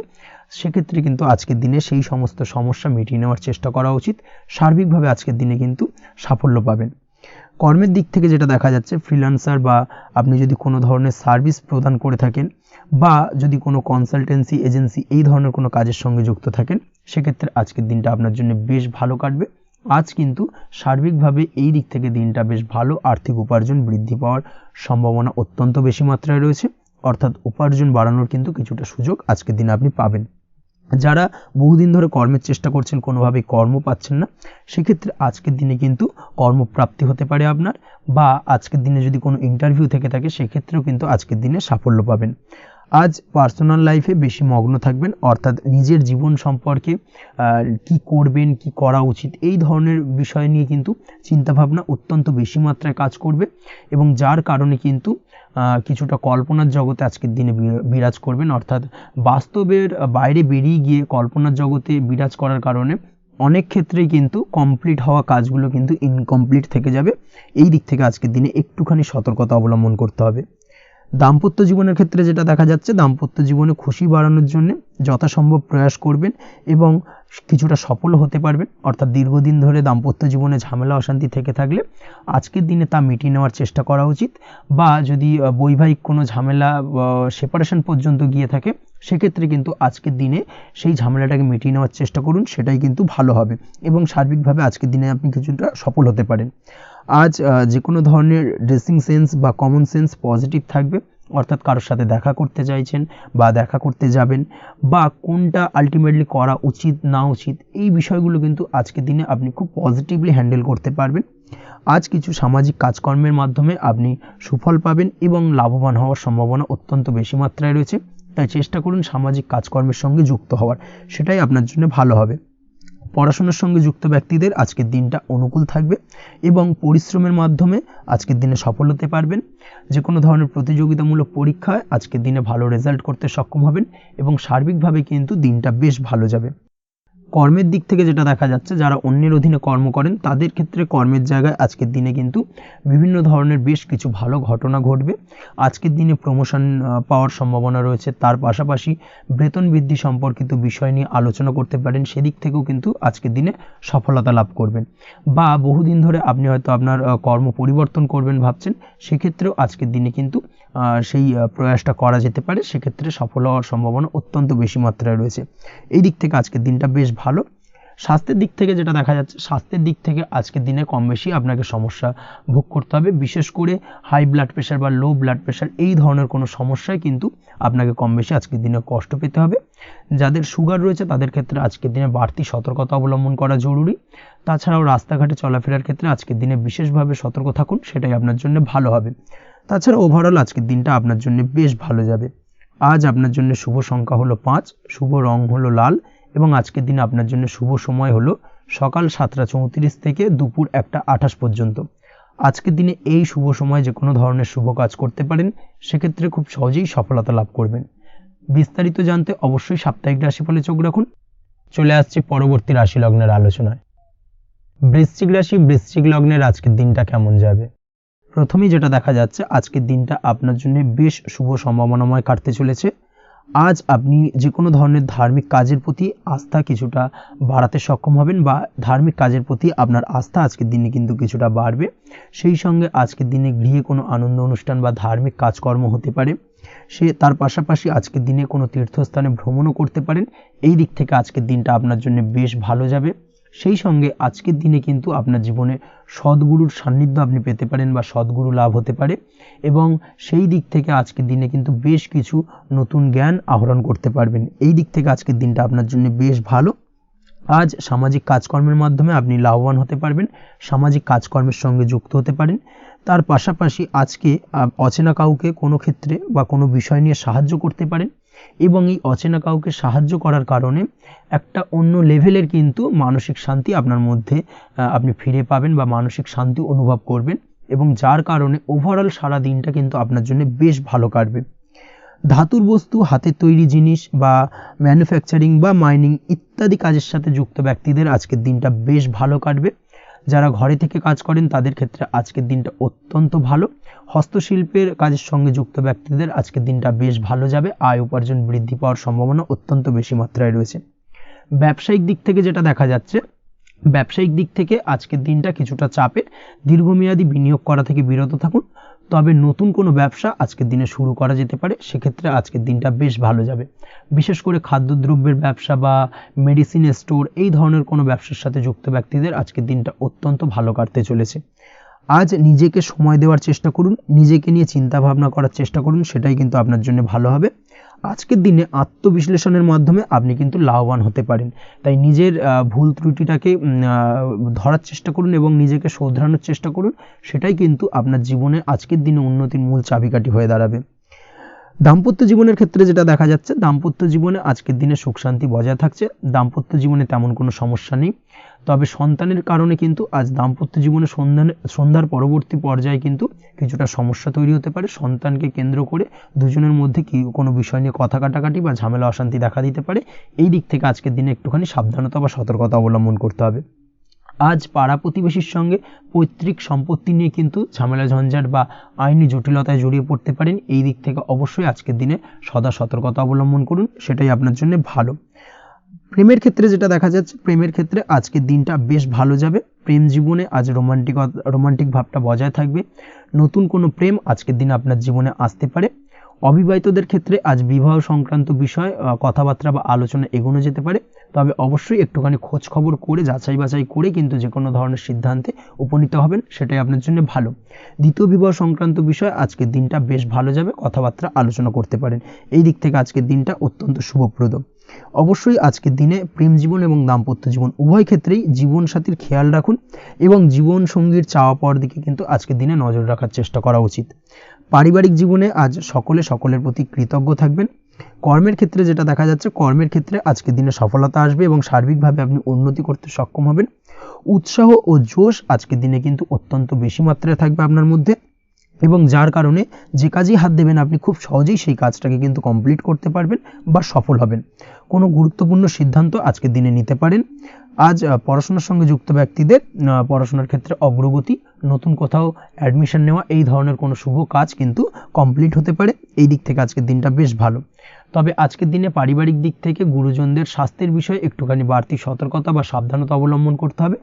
[SPEAKER 1] সেক্ষেত্রে কিন্তু আজকের দিনে সেই সমস্ত সমস্যা মিটিয়ে নেওয়ার চেষ্টা করা উচিত। সার্বিকভাবে আজকের দিনে কিন্তু সাফল্য পাবেন। কর্মের দিক থেকে যেটা দেখা যাচ্ছে, ফ্রিল্যান্সার বা আপনি যদি কোনো ধরনের সার্ভিস প্রদান করে থাকেন বা যদি কোনো কনসালটেন্সি এজেন্সি এই ধরনের কোনো কাজের সঙ্গে যুক্ত থাকেন, সেক্ষেত্রে আজকের দিনটা আপনার জন্য বেশ ভালো কাটবে। আজ কিন্তু সার্বিকভাবে এই দিক থেকে দিনটা বেশ ভালো, আর্থিক উপার্জন বৃদ্ধি পাওয়ার সম্ভাবনা অত্যন্ত বেশি মাত্রায় রয়েছে, অর্থাৎ উপার্জন বাড়ানোর কিন্তু কিছুটা সুযোগ আজকের দিনে আপনি পাবেন। যারা বহুদিন ধরে কর্মের চেষ্টা করছেন, কোনোভাবেই কর্ম পাচ্ছেন না, সেক্ষেত্রে আজকের দিনে কিন্তু কর্মপ্রাপ্তি হতে পারে আপনার, বা আজকের দিনে যদি কোনো ইন্টারভিউ থেকে থাকে, সেক্ষেত্রেও কিন্তু আজকের দিনে সাফল্য পাবেন। আজ পার্সোনাল লাইফে বেশি মগ্ন থাকবেন, অর্থাৎ নিজের জীবন সম্পর্কে কি করবেন, কি করা উচিত, এই ধরনের বিষয় নিয়ে কিন্তু চিন্তাভাবনা অত্যন্ত বেশি মাত্রায় কাজ করবে, এবং যার কারণে কিন্তু কিছুটা কল্পনার জগতে আজকের দিনে বিরাজ করবেন, অর্থাৎ বাস্তবের বাইরে বেরিয়ে গিয়ে কল্পনার জগতে বিরাজ করার কারণে অনেক ক্ষেত্রেই কিন্তু কমপ্লিট হওয়া কাজগুলো কিন্তু ইনকমপ্লিট থেকে যাবে। এই দিক থেকে আজকের দিনে একটুখানি সতর্কতা অবলম্বন করতে হবে। দাম্পত্য জীবনের ক্ষেত্রে যেটা দেখা যাচ্ছে, দাম্পত্য জীবনে খুশি বাড়ানোর জন্য যথাসম্ভব প্রয়াস করবেন এবং কিছুটা সফল হতে পারবেন, অর্থাৎ দীর্ঘদিন ধরে দাম্পত্য জীবনে ঝামেলা অশান্তি থেকে থাকলে আজকের দিনে তা মিটিয়ে নেওয়ার চেষ্টা করা উচিত, বা যদি বৈবাহিক কোনো ঝামেলা সেপারেশন পর্যন্ত গিয়ে থাকে, সেক্ষেত্রে কিন্তু আজকের দিনে সেই ঝামেলাটাকে মিটিয়ে নেওয়ার চেষ্টা করুন, সেটাই কিন্তু ভালো হবে, এবং সার্বিকভাবে আজকের দিনে আপনি কিছুটা সফল হতে পারেন। আজ যে কোনো ধরনের ড্রেসিং সেন্স বা কমন সেন্স পজিটিভ থাকবে, অর্থাৎ কারোর সাথে দেখা করতে চাইছেন বা দেখা করতে যাবেন, বা কোনটা আলটিমেটলি করা উচিত না উচিত, এই বিষয়গুলো কিন্তু আজকের দিনে আপনি খুব পজিটিভলি হ্যান্ডেল করতে পারবেন। আজ কিছু সামাজিক কাজকর্মের মাধ্যমে আপনি সুফল পাবেন এবং লাভবান হওয়ার সম্ভাবনা অত্যন্ত বেশি মাত্রায় রয়েছে। তাই চেষ্টা করুন সামাজিক কাজকর্মের সঙ্গে যুক্ত হওয়ার, সেটাই আপনার জন্য ভালো হবে। পড়াশোনার সঙ্গে যুক্ত ব্যক্তিদের আজকের দিনটা অনুকূল থাকবে এবং পরিশ্রমের মাধ্যমে আজকের দিনে সফল হতে পারবেন। যে কোনো ধরনের প্রতিযোগিতামূলক পরীক্ষায় আজকের দিনে ভালো রেজাল্ট করতে সক্ষম হবেন এবং সার্বিকভাবে কিন্তু দিনটা বেশ ভালো যাবে। কর্মের দিক থেকে যেটা দেখা যাচ্ছে, যারা অন্যের অধীনে কর্ম করেন তাদের ক্ষেত্রে কর্মের জায়গায় আজকের দিনে কিন্তু বিভিন্ন ধরনের বেশ কিছু ভালো ঘটনা ঘটবে। আজকের দিনে প্রমোশন পাওয়ার সম্ভাবনা রয়েছে, তার পাশাপাশি বেতন বৃদ্ধি সম্পর্কিত বিষয় নিয়ে আলোচনা করতে পারেন, সেদিক থেকেও কিন্তু আজকের দিনে সফলতা লাভ করবেন। বা বহুদিন ধরে আপনি হয়তো আপনার কর্ম পরিবর্তন করবেন ভাবছেন, সেক্ষেত্রেও আজকের দিনে কিন্তু সেই প্রয়াসটা করা যেতে পারে, সেক্ষেত্রে সফল হওয়ার সম্ভাবনা অত্যন্ত বেশি মাত্রায় রয়েছে। এই দিক থেকে আজকের দিনটা বেশ ভালো। স্বাস্থ্যের দিক থেকে যেটা দেখা যাচ্ছে, স্বাস্থ্যের দিক থেকে আজকের দিনে কম বেশি আপনাকে সমস্যা ভোগ করতে হবে, বিশেষ করে হাই ব্লাড প্রেশার বা লো ব্লাড প্রেশার এই ধরনের কোনো সমস্যায় কিন্তু আপনাকে কম বেশি আজকের দিনে কষ্ট পেতে হবে। যাদের সুগার রয়েছে তাদের ক্ষেত্রে আজকের দিনে বাড়তি সতর্কতা অবলম্বন করা জরুরি। তাছাড়াও রাস্তাঘাটে চলাফেরার ক্ষেত্রে আজকের দিনে বিশেষভাবে সতর্ক থাকুন, সেটাই আপনার জন্য ভালো হবে। তাছাড়া ওভারঅল আজকের দিনটা আপনার জন্য বেশ ভালো যাবে। আজ আপনার জন্য শুভ সংখ্যা হলো 5, শুভ রং হলো লাল এবং আজকের দিনে আপনার জন্য শুভ সময় হলো সকাল 7:34 থেকে দুপুর 1:28 পর্যন্ত। আজকের দিনে এই শুভ সময় যে কোনো ধরনের শুভ কাজ করতে পারেন, সেক্ষেত্রে খুব সহজেই সফলতা লাভ করবেন। বিস্তারিত জানতে অবশ্যই সাপ্তাহিক রাশিফলে চোখ রাখুন। চলে আসছে পরবর্তী রাশি লগ্নের আলোচনায়। বৃশ্চিক রাশি, বৃশ্চিক লগ্নের আজকের দিনটা কেমন যাবে? প্রথমেই যেটা দেখা যাচ্ছে, আজকের দিনটা আপনার জন্য বেশ শুভ সম্ভাবনাময় কাটতে চলেছে। আজ আপনি যে কোনো ধরনের ধার্মিক কাজের প্রতি আস্থা কিছুটা বাড়াতে সক্ষম হবেন, বা ধার্মিক কাজের প্রতি আপনার আস্থা আজকের দিনে কিন্তু কিছুটা বাড়বে। সেই সঙ্গে আজকের দিনে গৃহে কোনো আনন্দ অনুষ্ঠান বা ধার্মিক কাজকর্ম হতে পারে, তার পাশাপাশি আজকের দিনে কোনো তীর্থস্থানে ভ্রমণও করতে পারেন। এই দিক থেকে আজকের দিনটা আপনার জন্য বেশ ভালো যাবে। সেই সঙ্গে আজকের দিনে কিন্তু আপনার জীবনে সদ্গুরুর সান্নিধ্য আপনি পেতে পারেন বা সদ্গুরু লাভ হতে পারে, এবং সেই দিক থেকে আজকের দিনে কিন্তু বেশ কিছু নতুন জ্ঞান আহরণ করতে পারবেন। এই দিক থেকে আজকের দিনটা আপনার জন্য বেশ ভালো। আজ সামাজিক কাজকর্মের মাধ্যমে আপনি লাভবান হতে পারবেন, সামাজিক কাজকর্মের সঙ্গে যুক্ত হতে পারেন। তার পাশাপাশি আজকে অচেনা কাউকে কোনো ক্ষেত্রে বা কোনো বিষয় নিয়ে সাহায্য করতে পারেন, এবং এই অচেনা কাউকে সাহায্য করার কারণে একটা অন্য লেভেলের কিন্তু মানসিক শান্তি আপনার মধ্যে আপনি ফিরে পাবেন বা মানসিক শান্তি অনুভব করবেন, এবং যার কারণে ওভারঅল সারা দিনটা কিন্তু আপনার জন্য বেশ ভালো কাটবে। ধাতুর বস্তু, হাতের তৈরি জিনিস বা ম্যানুফ্যাকচারিং বা মাইনিং ইত্যাদি কাজের সাথে যুক্ত ব্যক্তিদের আজকের দিনটা বেশ ভালো কাটবে। যারা ঘরে থেকে কাজ করেন তাদের ক্ষেত্রে আজকের দিনটা অত্যন্ত ভালো। হস্তশিল্পের কাজের সঙ্গে যুক্ত ব্যক্তিদের আজকের দিনটা বেশ ভালো যাবে, আয় উপার্জন বৃদ্ধি পাওয়ার সম্ভাবনা অত্যন্ত বেশি মাত্রায় রয়েছে। ব্যবসায়িক দিক থেকে যেটা দেখা যাচ্ছে, ব্যবসায়িক দিক থেকে আজকের দিনটা কিছুটা চাপের, দীর্ঘমেয়াদী বিনিয়োগ করা থেকে বিরত থাকুন। তবে নতুন কোনো ব্যবসা আজকের দিনে শুরু করা যেতে পারে, সেক্ষেত্রে আজকের দিনটা বেশ ভালো যাবে। বিশেষ করে খাদ্যদ্রব্যের ব্যবসা বা মেডিসিন স্টোর এই ধরনের কোনো ব্যবসার সাথে যুক্ত ব্যক্তিদের আজকের দিনটা অত্যন্ত ভালো কাটতে চলেছে। আজ নিজেকে সময় দেওয়ার চেষ্টা করুন, নিজেকে নিয়ে চিন্তা ভাবনা করার চেষ্টা করুন, সেটাই কিন্তু আপনার জন্য ভালো হবে। আজকের দিনে আত্মবিশ্লেষণের মাধ্যমে আপনি কিন্তু লাভবান হতে পারেন, তাই নিজের ভুল ত্রুটিটাকে ধরার চেষ্টা করুন এবং নিজেকে শোধরানোর চেষ্টা করুন, সেটাই কিন্তু আপনার জীবনে আজকের দিনে উন্নতির মূল চাবিকাঠি হয়ে দাঁড়াবে। দাম্পত্য জীবনের ক্ষেত্রে যেটা দেখা যাচ্ছে, দাম্পত্য জীবনে আজকের দিনে সুখ শান্তি বজায় থাকছে, দাম্পত্য জীবনে তেমন কোনো সমস্যা নেই। তবে সন্তানের কারণে কিন্তু আজ দাম্পত্য জীবনে সন্ধ্যার পরবর্তী পর্যায়ে কিন্তু কিছুটা সমস্যা তৈরি হতে পারে। সন্তানকে কেন্দ্র করে দুজনের মধ্যে কি কোনো বিষয় নিয়ে কথা কাটাকাটি বা ঝামেলা অশান্তি দেখা দিতে পারে। এই দিক থেকে আজকের দিনে একটুখানি সাবধানতা বা সতর্কতা অবলম্বন করতে হবে। আজ পাড়া প্রতিবেশীর সঙ্গে পৈতৃক সম্পত্তি নিয়ে কিন্তু ঝামেলা ঝঞ্ঝাট বা আইনি জটিলতায় জড়িয়ে পড়তে পারেন। এই দিক থেকে অবশ্যই আজকের দিনে সদা সতর্কতা অবলম্বন করুন, সেটাই আপনার জন্য ভালো। প্রেমের ক্ষেত্রে যেটা দেখা যাচ্ছে, প্রেমের ক্ষেত্রে আজকের দিনটা বেশ ভালো যাবে। প্রেম জীবনে আজ রোমান্টিক ভাবটা বজায় থাকবে। নতুন কোনো প্রেম আজকের দিনে আপনার জীবনে আসতে পারে। অবিবাহিতদের ক্ষেত্রে আজ বিবাহ সংক্রান্ত বিষয় কথাবার্তা বা আলোচনা এগোনো যেতে পারে, তবে অবশ্যই একটুখানি খোঁজ খবর করে যাচাই বাছাই করে কিন্তু যে কোনো ধরনের সিদ্ধান্তে উপনীত হবেন, সেটাই আপনার জন্য ভালো। দ্বিতীয় বিবাহ সংক্রান্ত বিষয় আজকের দিনটা বেশ ভালো যাবে, কথাবার্তা আলোচনা করতে পারেন। এই দিক থেকে আজকের দিনটা অত্যন্ত শুভপ্রদ। অবশ্যই আজকের দিনে প্রেম জীবন এবং দাম্পত্য জীবন উভয় ক্ষেত্রেই জীবনসাথীর খেয়াল রাখুন এবং জীবন সঙ্গীর চাওয়া পাওয়ার দিকে কিন্তু আজকের দিনে নজর রাখার চেষ্টা করা উচিত। পারিবারিক জীবনে আজ সকলে সকলের প্রতি কৃতজ্ঞ থাকবেন। কর্মের ক্ষেত্রে যেটা দেখা যাচ্ছে, কর্মের ক্ষেত্রে আজকের দিনে সফলতা আসবে এবং সার্বিকভাবে আপনি উন্নতি করতে সক্ষম হবেন। উৎসাহ ও জোশ আজকের দিনে কিন্তু অত্যন্ত বেশি মাত্রায় থাকবে আপনার মধ্যে, এবং যার কারণে যে কাজেই হাত দেবেন আপনি খুব সহজেই সেই কাজটাকে কিন্তু কমপ্লিট করতে পারবেন বা সফল হবেন। কোনো গুরুত্বপূর্ণ সিদ্ধান্ত আজকের দিনে নিতে পারেন। আজ পড়াশোনার সঙ্গে যুক্ত ব্যক্তিদের পড়াশোনার ক্ষেত্রে অগ্রগতি, নতুন কোথাও অ্যাডমিশন নেওয়া, এই ধরনের কোনো শুভ কাজ কিন্তু কমপ্লিট হতে পারে। এই দিক থেকে আজকের দিনটা বেশ ভালো। তবে আজকের দিনে পারিবারিক দিক থেকে গুরুজনদের স্বাস্থ্যের বিষয়ে একটুখানি বাড়তি সতর্কতা বা সাবধানতা অবলম্বন করতে হবে,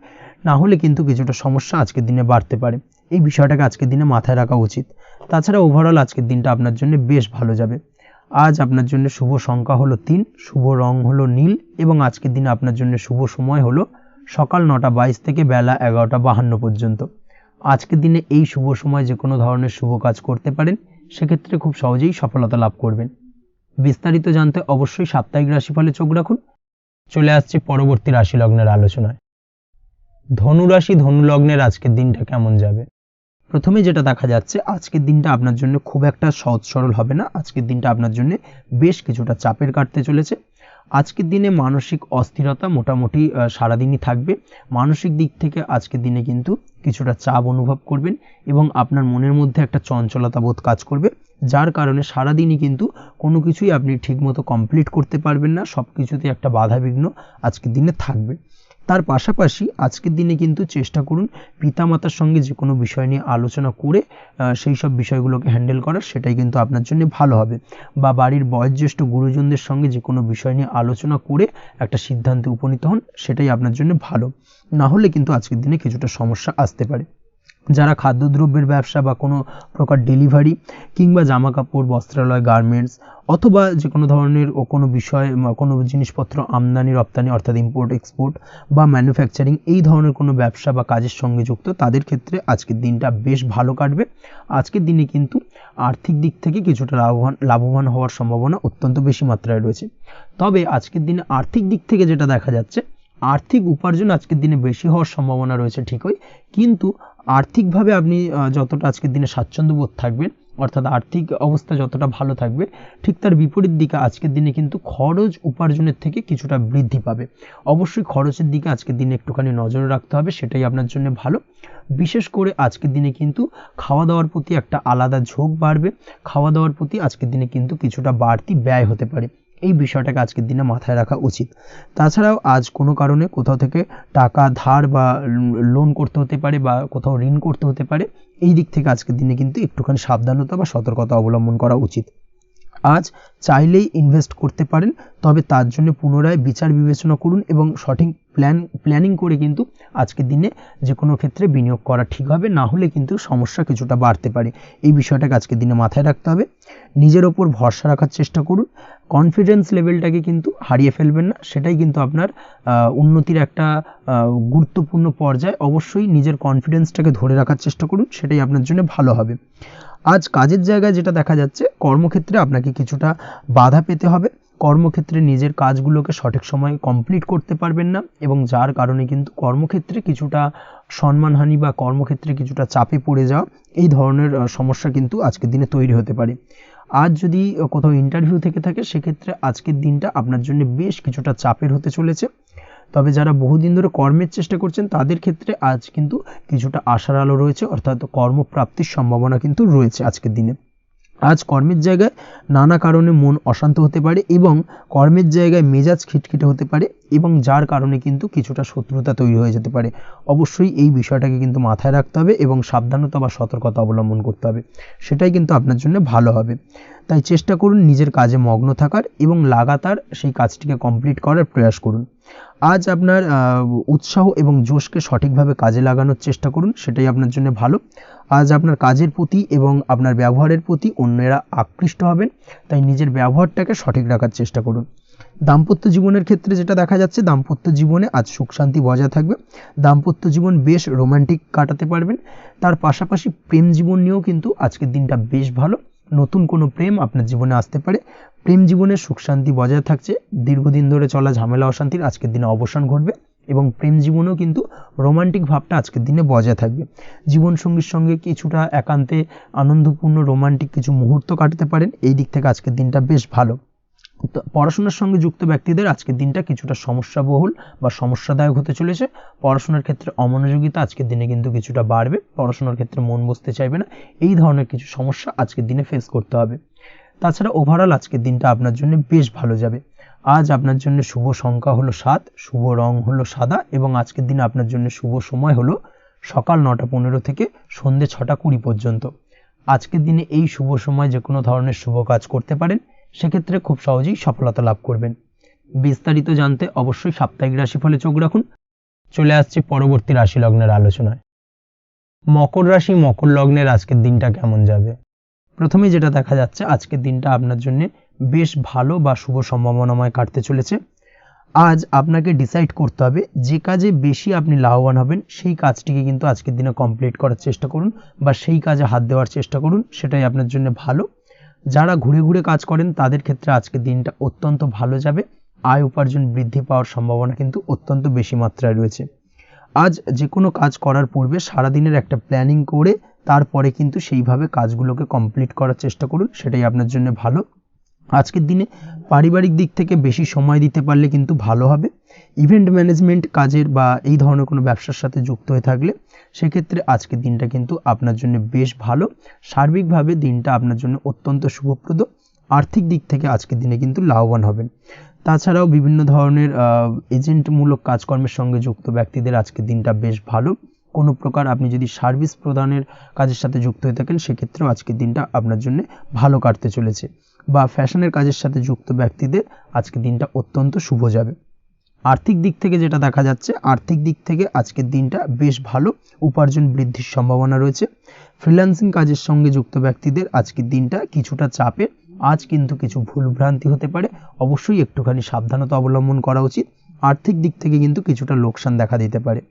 [SPEAKER 1] না হলে কিন্তু কিছুটা সমস্যা আজকের দিনে বাড়তে পারে। এই বিষয়টাকে আজকের দিনে মাথায় রাখা উচিত। তাছাড়া ওভারঅল আজকের দিনটা আপনার জন্য বেশ ভালো যাবে। আজ আপনার জন্য শুভ সংখ্যা হলো 3, শুভ রং হলো নীল, এবং আজকের দিনে আপনার জন্য শুভ সময় হলো সকাল 9:22 থেকে বেলা 11:52 পর্যন্ত। আজকের দিনে এই শুভ সময় যে কোনো ধরনের শুভ কাজ করতে পারেন, সেক্ষেত্রে খুব সহজেই সফলতা লাভ করবেন। বিস্তারিত জানতে অবশ্যই সাপ্তাহিক রাশিফলে চোখ রাখুন। চলে আসছে পরবর্তী রাশি লগ্নের আলোচনায়। ধনুরাশি ধনু লগ্নের আজকের দিনটা কেমন যাবে? প্রথমে যেটা দেখা যাচ্ছে, আজকের দিনটা আপনার জন্য খুব একটা সহজ সরল হবে না। আজকের দিনটা আপনার জন্য বেশ কিছুটা চাপের কাটতে চলেছে। আজকের দিনে মানসিক অস্থিরতা মোটামুটি সারাদিনই থাকবে। মানসিক দিক থেকে আজকের দিনে কিন্তু কিছুটা চাপ অনুভব করবেন এবং আপনার মনের মধ্যে একটা চঞ্চলতা বোধ কাজ করবে, যার কারণে সারাদিনই কিন্তু কোনো কিছুই আপনি ঠিকমতো কমপ্লিট করতে পারবেন না। সব কিছুতে একটা বাধা বিঘ্ন আজকের দিনে থাকবে। তার পাশাপাশি আজকের দিনে কিন্তু চেষ্টা করুন পিতামাতার সঙ্গে যে কোনো বিষয় নিয়ে আলোচনা করে সেই সব বিষয়গুলোকে হ্যান্ডেল করার, সেটাই কিন্তু আপনার জন্য ভালো হবে। বা বাড়ির বয়োজ্যেষ্ঠ গুরুজনদের সঙ্গে যে কোনো বিষয় নিয়ে আলোচনা করে একটা সিদ্ধান্তে উপনীত হন, সেটাই আপনার জন্য ভালো। না হলে কিন্তু আজকের দিনে কিছুটা সমস্যা আসতে পারে। যারা খাদ্যদ্রব্যের ব্যবসা বা কোনো প্রকার ডেলিভারি কিংবা জামা কাপড়, বস্ত্রালয়, গার্মেন্টস অথবা যে কোনো ধরনের কোনো বিষয়, কোনো জিনিসপত্র আমদানি রপ্তানি অর্থাৎ ইম্পোর্ট এক্সপোর্ট বা ম্যানুফ্যাকচারিং, এই ধরনের কোনো ব্যবসা বা কাজের সঙ্গে যুক্ত, তাদের ক্ষেত্রে আজকের দিনটা বেশ ভালো কাটবে। আজকের দিনে কিন্তু আর্থিক দিক থেকে কিছুটা লাভবান হওয়ার সম্ভাবনা অত্যন্ত বেশি মাত্রায় রয়েছে। তবে আজকের দিনে আর্থিক দিক থেকে যেটা দেখা যাচ্ছে, আর্থিক উপার্জন আজকের দিনে বেশি হওয়ার সম্ভাবনা রয়েছে ঠিকই, কিন্তু আর্থিকভাবে আপনি যতটা আজকের দিনে স্বাচ্ছন্দ্য বোধ থাকবেন, অর্থাৎ আর্থিক অবস্থা যতটা ভালো থাকবে, ঠিক তার বিপরীত দিকে আজকের দিনে কিন্তু খরচ উপার্জনের থেকে কিছুটা বৃদ্ধি পাবে। অবশ্যই খরচের দিকে আজকের দিনে একটুখানি নজর রাখতে হবে, সেটাই আপনার জন্য ভালো। বিশেষ করে আজকের দিনে কিন্তু খাওয়া দাওয়ার প্রতি একটা আলাদা ঝোঁক বাড়বে। খাওয়া দাওয়ার প্রতি আজকের দিনে কিন্তু কিছুটা বাড়তি ব্যয় হতে পারে। এই বিষয়টাকে আজকের দিনে মাথায় রাখা উচিত। তাছাড়াও আজ কোনো কারণে কোথাও থেকে টাকা ধার বা লোন করতে হতে পারে বা কোথাও ঋণ করতে হতে পারে। এই দিক থেকে আজকের দিনে কিন্তু একটুখানি সাবধানতা বা সতর্কতা অবলম্বন করা উচিত। আজ চাইলেই ইনভেস্ট করতে পারেন, তবে তার জন্য পুনরায় বিচার বিবেচনা করুন এবং সঠিক প্ল্যানিং করে কিন্তু আজকের দিনে যে কোনো ক্ষেত্রে বিনিয়োগ করা ঠিক হবে, না হলে কিন্তু সমস্যা কিছুটা বাড়তে পারে। এই বিষয়টাকে আজকের দিনে মাথায় রাখতে হবে। নিজের ওপর ভরসা রাখার চেষ্টা করুন, কনফিডেন্স লেভেলটাকে কিন্তু হারিয়ে ফেলবেন না, সেটাই কিন্তু আপনার উন্নতির একটা গুরুত্বপূর্ণ পর্যায়। অবশ্যই নিজের কনফিডেন্সটাকে ধরে রাখার চেষ্টা করুন, সেটাই আপনার জন্য ভালো হবে। আজ কাজের জায়গায় যেটা দেখা যাচ্ছে, কর্মক্ষেত্রে আপনাকে কিছুটা বাধা পেতে হবে। কর্মক্ষেত্রে নিজের কাজগুলোকে সঠিক সময়ে কমপ্লিট করতে পারবেন না, এবং যার কারণে কিন্তু কর্মক্ষেত্রে কিছুটা সম্মানহানি বা কর্মক্ষেত্রে কিছুটা চাপে পড়ে যাওয়া, এই ধরনের সমস্যা কিন্তু আজকের দিনে তৈরি হতে পারে। আজ যদি কোথাও ইন্টারভিউ থেকে থাকে, সেক্ষেত্রে আজকের দিনটা আপনার জন্য বেশ কিছুটা চাপের হতে চলেছে। তবে যারা বহুদিন ধরে কর্মের চেষ্টা করছেন, তাদের ক্ষেত্রে আজ কিন্তু কিছুটা আশার আলো রয়েছে, অর্থাৎ কর্মপ্রাপ্তির সম্ভাবনা কিন্তু রয়েছে আজকের দিনে। আজ কর্মের জায়গায় নানা কারণে মন অশান্ত হতে পারে এবং কর্মের জায়গায় মেজাজ খিটখিটে হতে পারে, এবং যার কারণে কিন্তু কিছুটা শত্রুতা তৈরি হয়ে যেতে পারে। অবশ্যই এই বিষয়টাকে কিন্তু মাথায় রাখতে হবে এবং সাবধানতা বা সতর্কতা অবলম্বন করতে হবে, সেটাই কিন্তু আপনার জন্য ভালো হবে। তাই চেষ্টা করুন নিজের কাজে মগ্ন থাকার এবং লাগাতার সেই কাজটিকে কমপ্লিট করার প্রয়াস করুন। আজ আপনার উৎসাহ এবং জোশকে সঠিকভাবে কাজে লাগানোর চেষ্টা করুন, সেটাই আপনার জন্য ভালো। আজ আপনার কাজের প্রতি এবং আপনার ব্যবহারের প্রতি অন্যেরা আকৃষ্ট হবেন, তাই নিজের ব্যবহারটাকে সঠিক রাখার চেষ্টা করুন। দাম্পত্য জীবনের ক্ষেত্রে যেটা দেখা যাচ্ছে, দাম্পত্য জীবনে আজ সুখ শান্তি বজায় থাকবে। দাম্পত্য জীবন বেশ রোমান্টিক কাটাতে পারবেন। তার পাশাপাশি প্রেম জীবন নিয়েও কিন্তু আজকের দিনটা বেশ ভালো। নতুন কোনো প্রেম আপনার জীবনে আসতে পারে। প্রেম জীবনে সুখ শান্তি বজায় থাকছে। দীর্ঘদিন ধরে চলা ঝামেলা অশান্তির আজকের দিনে অবসান ঘটবে এবং প্রেম জীবনেও কিন্তু রোমান্টিক ভাবটা আজকের দিনে বজায় থাকবে। জীবনসঙ্গীর সঙ্গে কিছুটা একান্তে আনন্দপূর্ণ রোমান্টিক কিছু মুহূর্ত কাটাতে পারেন। এই দিক থেকে আজকের দিনটা বেশ ভালো। তো পড়াশোনার সঙ্গে যুক্ত ব্যক্তিদের আজকের দিনটা কিছুটা সমস্যাবহুল বা সমস্যাদায়ক হতে চলেছে। পড়াশোনার ক্ষেত্রে অমনোযোগিতা আজকের দিনে কিন্তু কিছুটা বাড়বে। পড়াশোনার ক্ষেত্রে মন বসতে চাইবে না। এই ধরনের কিছু সমস্যা আজকের দিনে ফেস করতে হবে। তাছাড়া ওভারঅল আজকের দিনটা আপনার জন্য বেশ ভালো যাবে। আজ আপনার জন্য শুভ সংখ্যা হলো 7, শুভ রং হলো সাদা এবং আজকের দিনে আপনার জন্য শুভ সময় হলো সকাল 9:15 থেকে সন্ধ্যে 6:20 পর্যন্ত। আজকের দিনে এই শুভ সময় যে কোনো ধরনের শুভ কাজ করতে পারেন, সেক্ষেত্রে খুব সহজেই সফলতা লাভ করবেন। বিস্তারিত জানতে অবশ্যই সাপ্তাহিক রাশিফলে চোখ রাখুন। চলে আসছে পরবর্তী রাশি লগ্নের আলোচনায়। মকর রাশি মকর লগ্নের আজকের দিনটা কেমন যাবে? প্রথমেই যেটা দেখা যাচ্ছে, আজকের দিনটা আপনার জন্য বেশ ভালো বা শুভ সম্ভাবনাময় কাটতে চলেছে। আজ আপনাকে ডিসাইড করতে হবে যে কাজে বেশি আপনি লাভবান হবেন, সেই কাজটিকে কিন্তু আজকের দিনে কমপ্লিট করার চেষ্টা করুন বা সেই কাজে হাত দেওয়ার চেষ্টা করুন, সেটাই আপনার জন্য ভালো। যারা ঘুরে ঘুরে কাজ করেন তাদের ক্ষেত্রে আজকের দিনটা অত্যন্ত ভালো যাবে। আয় উপার্জন বৃদ্ধি পাওয়ার সম্ভাবনা কিন্তু অত্যন্ত বেশি মাত্রায় রয়েছে। আজ যে কোনো কাজ করার পূর্বে সারাদিনের একটা প্ল্যানিং করে তারপরে কিন্তু সেইভাবে কাজগুলোকে কমপ্লিট করার চেষ্টা করুন, সেটাই আপনার জন্য ভালো। আজকের দিনে পারিবারিক দিক থেকে বেশি সময় দিতে পারলে কিন্তু ভালো হবে। ইভেন্ট ম্যানেজমেন্ট কাজের বা এই ধরনের কোনো ব্যবসার সাথে যুক্ত হয়ে থাকলে সেক্ষেত্রে আজকের দিনটা কিন্তু আপনার জন্য বেশ ভালো। সার্বিকভাবে দিনটা আপনার জন্য অত্যন্ত শুভপ্রদ। আর্থিক দিক থেকে আজকের দিনে কিন্তু লাভবান হবেন। তাছাড়াও বিভিন্ন ধরনের এজেন্টমূলক কাজকর্মের সঙ্গে যুক্ত ব্যক্তিদের আজকের দিনটা বেশ ভালো। কোনো প্রকার আপনি যদি সার্ভিস প্রদানের কাজের সাথে যুক্ত হয়ে থাকেন, সেক্ষেত্রেও আজকের দিনটা আপনার জন্য ভালো কাটতে চলেছে। বা ফ্যাশনের কাজের সাথে যুক্ত ব্যক্তিদের আজকের দিনটা অত্যন্ত শুভ যাবে। আর্থিক দিক থেকে যেটা দেখা যাচ্ছে, আর্থিক দিক থেকে আজকের দিনটা বেশ ভালো। উপার্জন বৃদ্ধির সম্ভাবনা রয়েছে। ফ্রিল্যান্সিং কাজের সঙ্গে যুক্ত ব্যক্তিদের আজকের দিনটা কিছুটা চাপের। আজ কিন্তু কিছু ভুলভ্রান্তি হতে পারে, অবশ্যই একটুখানি সাবধানতা অবলম্বন করা উচিত। আর্থিক দিক থেকে কিন্তু কিছুটা লোকসান দেখা দিতে পারে।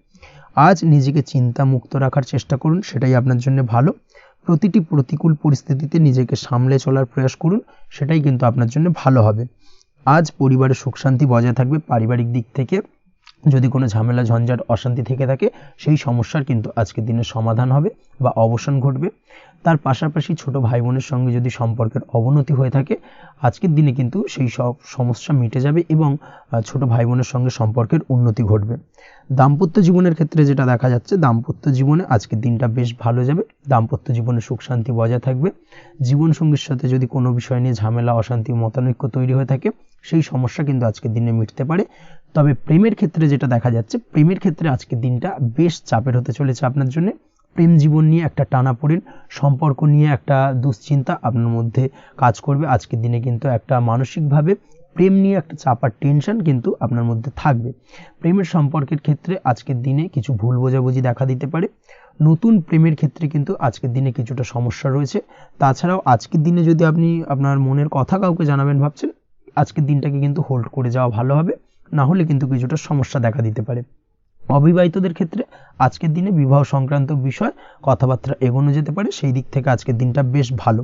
[SPEAKER 1] আজ নিজেকে চিন্তা মুক্ত রাখার চেষ্টা করুন, সেটাই আপনার জন্য ভালো। প্রতিটি প্রতিকূল পরিস্থিতিতে নিজেকে সামলে চলার প্রয়াস করুন, সেটাই কিন্তু আপনার জন্য ভালো হবে। আজ পরিবারের সুখ শান্তি বজায় থাকবে। পারিবারিক দিক থেকে যদি কোনো ঝামেলা ঝঞ্ঝাট অশান্তি থেকে থাকে, সেই সমস্যার কিন্তু আজকের দিনে সমাধান হবে বা অবসান ঘটবে। তার পাশাপাশি ছোট ভাই বোনের সঙ্গে যদি সম্পর্কের অবনতি হয়ে থাকে, আজকের দিনে কিন্তু সেই সব সমস্যা মিটে যাবে এবং ছোট ভাই বোনের সঙ্গে সম্পর্কের উন্নতি ঘটবে। দাম্পত্য জীবনের ক্ষেত্রে যেটা দেখা যাচ্ছে, দাম্পত্য জীবনে আজকের দিনটা বেশ ভালো যাবে। দাম্পত্য জীবনে সুখ শান্তি বজায় থাকবে। জীবনসঙ্গীর সাথে যদি কোনো বিষয় নিয়ে ঝামেলা অশান্তি মতানৈক্য তৈরি হয়ে থাকে, সেই সমস্যা কিন্তু আজকের দিনে মিটতে পারে। তবে প্রেমের ক্ষেত্রে যেটা দেখা যাচ্ছে, প্রেমের ক্ষেত্রে আজকের দিনটা বেশ চাপের হতে চলেছে আপনার জন্য। প্রেম জীবন নিয়ে একটা টানাপোড়েন, সম্পর্ক নিয়ে একটা দুশ্চিন্তা আপনার মধ্যে কাজ করবে। আজকের দিনে কিন্তু একটা মানসিকভাবে প্রেম নিয়ে একটা চাপার টেনশন কিন্তু আপনার মধ্যে থাকবে। প্রেমের সম্পর্কের ক্ষেত্রে আজকের দিনে কিছু ভুল বোঝাবুঝি দেখা দিতে পারে। নতুন প্রেমের ক্ষেত্রে কিন্তু আজকের দিনে কিছুটা সমস্যা রয়েছে। তাছাড়াও আজকের দিনে যদি আপনি আপনার মনের কথা কাউকে জানাবেন ভাবছেন, আজকের দিনটাকে কিন্তু হোল্ড করে যাওয়া ভালো হবে, না হলে কিন্তু কিছুটা সমস্যা দেখা দিতে পারে। অবিবাহিতদের ক্ষেত্রে আজকের দিনে বিবাহ সংক্রান্ত বিষয় কথাবার্তা এগোনো যেতে পারে, সেই দিক থেকে আজকের দিনটা বেশ ভালো।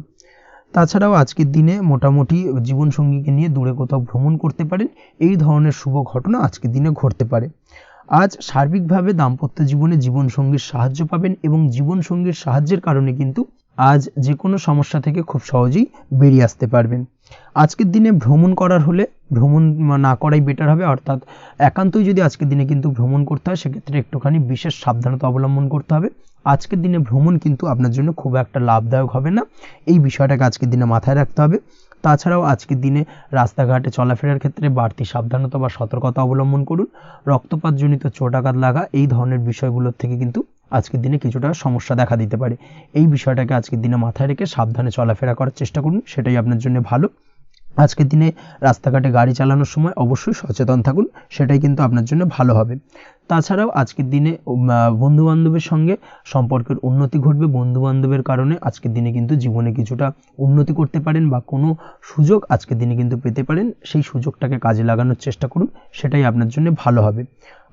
[SPEAKER 1] তাছাড়াও আজকের দিনে মোটামুটি জীবনসঙ্গীকে নিয়ে দূরে কোথাও ভ্রমণ করতে পারেন। এই ধরনের শুভ ঘটনা আজকের দিনে ঘটতে পারে। আজ সার্বিকভাবে দাম্পত্য জীবনে জীবনসঙ্গীর সাহায্য পাবেন এবং জীবনসঙ্গীর সাহায্যের কারণে কিন্তু আজ যে কোনো সমস্যা থেকে খুব সহজেই বেরিয়ে আসতে পারবেন। আজকের দিনে ভ্রমণ করার হলে ভ্রমণ না করাই বেটার হবে, অর্থাৎ একান্তই যদি আজকের দিনে কিন্তু ভ্রমণ করতে হয়, সেক্ষেত্রে একটুখানি বিশেষ সাবধানতা অবলম্বন করতে হবে। আজকের দিনে ভ্রমণ কিন্তু আপনার জন্য খুব একটা লাভদায়ক হবে না, এই বিষয়টাকে আজকের দিনে মাথায় রাখতে হবে। তাছাড়াও আজকের দিনে রাস্তাঘাটে চলাফেরার ক্ষেত্রে বাড়তি সাবধানতা বা সতর্কতা অবলম্বন করুন। রক্তপাতজনিত চোটাঘাত লাগা এই ধরনের বিষয়গুলোর থেকে কিন্তু আজকের দিনে কিছুটা সমস্যা দেখা দিতে পারে। এই বিষয়টাকে আজকের দিনে মাথায় রেখে সাবধানে চলাফেরা করার চেষ্টা করুন, সেটাই আপনার জন্য ভালো। আজকের দিনে রাস্তাঘাটে গাড়ি চালানোর সময় অবশ্যই সচেতন থাকুন, সেটাই কিন্তু আপনার জন্য ভালো হবে। তাছাড়াও আজকের দিনে বন্ধু বান্ধবের সঙ্গে সম্পর্কের উন্নতি ঘটবে। বন্ধু বান্ধবের কারণে আজকের দিনে কিন্তু জীবনে কিছুটা উন্নতি করতে পারেন বা কোনো সুযোগ আজকের দিনে কিন্তু পেতে পারেন। সেই সুযোগটাকে কাজে লাগানোর চেষ্টা করুন, সেটাই আপনার জন্য ভালো হবে।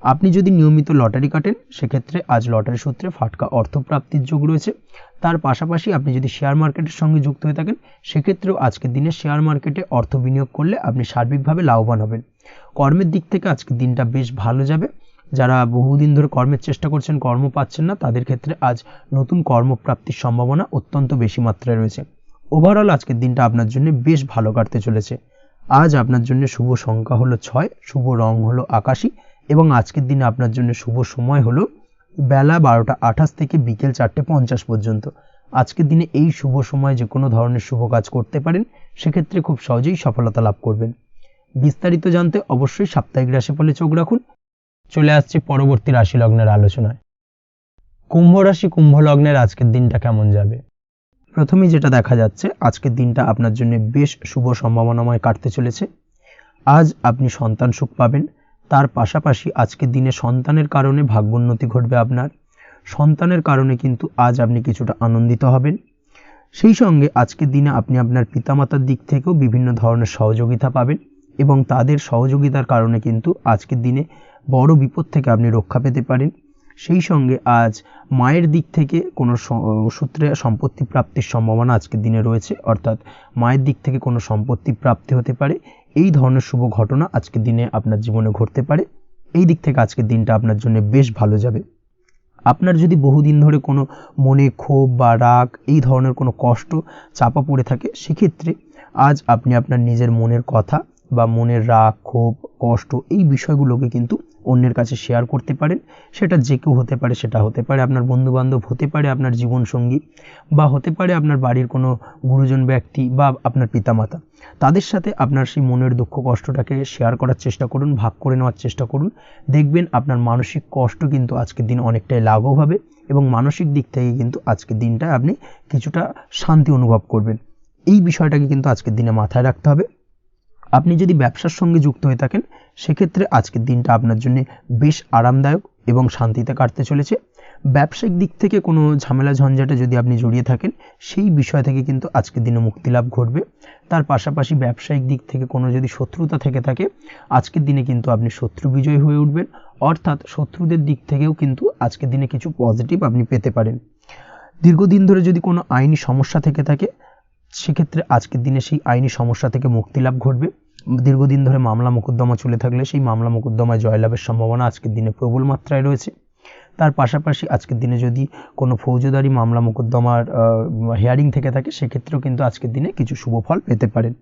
[SPEAKER 1] আপনি যদি নিয়মিত লটারি কাটেন সেক্ষেত্রে আজ লটারি সূত্রে ফাটকা অর্থপ্রাপ্তির যোগ রয়েছে। তার পাশাপাশি আপনি যদি শেয়ার মার্কেটের সঙ্গে যুক্ত হয়ে থাকেন সেক্ষেত্রেও আজকের দিনে শেয়ার মার্কেটে অর্থ বিনিয়োগ করলে আপনি সার্বিকভাবে লাভবান হবেন। কর্মের দিক থেকে আজকের দিনটা বেশ ভালো যাবে। যারা বহুদিন ধরে কর্মের চেষ্টা করছেন, কর্ম পাচ্ছেন না, তাদের ক্ষেত্রে আজ নতুন কর্মপ্রাপ্তির সম্ভাবনা অত্যন্ত বেশি মাত্রায় রয়েছে। ওভারঅল আজকের দিনটা আপনার জন্য বেশ ভালো কাটতে চলেছে। আজ আপনার জন্য শুভ সংখ্যা হলো 6, শুভ রং হলো আকাশী এবং আজকের দিনে আপনার জন্য শুভ সময় হলো বেলা 12:28 থেকে বিকেল 4:50 পর্যন্ত। আজকের দিনে এই শুভ সময় যে কোনো ধরনের শুভ কাজ করতে পারেন, সেক্ষেত্রে খুব সহজেই সফলতা লাভ করবেন। বিস্তারিত জানতে অবশ্যই সাপ্তাহিক রাশিফলে চোখ রাখুন। চলে আসছে পরবর্তী রাশি লগ্নের আলোচনায়। কুম্ভ রাশি, কুম্ভ লগ্নের আজকের দিনটা কেমন যাবে? প্রথমেই যেটা দেখা যাচ্ছে, আজকের দিনটা আপনার জন্য বেশ শুভ সম্ভাবনাময় কাটতে চলেছে। আজ আপনি সন্তান সুখ পাবেন। তার পাশাপাশি আজকের দিনে সন্তানের কারণে ভাগ্যোন্নতি ঘটবে আপনার। সন্তানের কারণে কিন্তু আজ আপনি কিছুটা আনন্দিত হবেন। সেই সঙ্গে আজকের দিনে আপনি আপনার পিতামাতার দিক থেকেও বিভিন্ন ধরনের সহযোগিতা পাবেন এবং তাদের সহযোগিতার কারণে কিন্তু আজকের দিনে বড় বিপদ থেকে আপনি রক্ষা পেতে পারেন। সেই সঙ্গে আজ মায়ের দিক থেকে কোনো সূত্রে সম্পত্তি প্রাপ্তির সম্ভাবনা আজকের দিনে রয়েছে, অর্থাৎ মায়ের দিক থেকে কোনো সম্পত্তি প্রাপ্তি হতে পারে। এই ধরনের শুভ ঘটনা আজকের দিনে আপনার জীবনে ঘটতে পারে। এই দিক থেকে আজকের দিনটা আপনার জন্য বেশ ভালো যাবে। আপনার যদি বহুদিন ধরে কোনো মনে ক্ষোভ বা রাগ এই ধরনের কোনো কষ্ট চাপা পড়ে থাকে, সেক্ষেত্রে আজ আপনি আপনার নিজের মনের কথা বা মনের রাগ, ক্ষোভ, কষ্ট এই বিষয়গুলোকে কিন্তু অন্যের কাছে শেয়ার করতে পারেন। সেটা যে কেউ হতে পারে, সেটা হতে পারে আপনার বন্ধুবান্ধব, হতে পারে আপনার জীবনসঙ্গী, বা হতে পারে আপনার বাড়ির কোনো গুরুজন ব্যক্তি বা আপনার পিতামাতা। তাদের সাথে আপনার সেই মনের দুঃখ কষ্টটাকে শেয়ার করার চেষ্টা করুন, ভাগ করে নেওয়ার চেষ্টা করুন। দেখবেন আপনার মানসিক কষ্ট কিন্তু আজকের দিন অনেকটাই লাঘব হবে এবং মানসিক দিক থেকে কিন্তু আজকের দিনটা আপনি কিছুটা শান্তি অনুভব করবেন। এই বিষয়টাকে কিন্তু আজকের দিনে মাথায় রাখতে হবে। আপনি যদি ব্যবসার সঙ্গে যুক্ত হয়ে থাকেন সেক্ষেত্রে আজকের দিনটা আপনার জন্য বেশ আরামদায়ক এবং শান্তিতে কাটতে চলেছে। ব্যবসায়িক দিক থেকে কোনো ঝামেলা ঝঞ্ঝাটে যদি আপনি জড়িয়ে থাকেন, সেই বিষয় থেকে কিন্তু আজকের দিনে মুক্তিলাভ ঘটবে। তার পাশাপাশি ব্যবসায়িক দিক থেকে কোনো যদি শত্রুতা থেকে থাকে, আজকের দিনে কিন্তু আপনি শত্রু বিজয়ী হয়ে উঠবেন, অর্থাৎ শত্রুদের দিক থেকেও কিন্তু আজকের দিনে কিছু পজিটিভ আপনি পেতে পারেন। দীর্ঘদিন ধরে যদি কোনো আইনি সমস্যা থেকে থাকে, সেক্ষেত্রে আজকের দিনে সেই আইনি সমস্যা থেকে মুক্তিলাভ ঘটবে। দীর্ঘদিন ধরে মামলা মোকদ্দমা চলে থাকলে সেই মামলা মোকদ্দমায় জয়লাভের সম্ভাবনা আজকের দিনে প্রবল মাত্রায় রয়েছে। তার পাশাপাশি আজকের দিনে যদি কোনো ফৌজদারি মামলা মোকদ্দমার হিয়ারিং থেকে থাকে, সেক্ষেত্রেও কিন্তু আজকের দিনে কিছু শুভ ফল পেতে পারেন।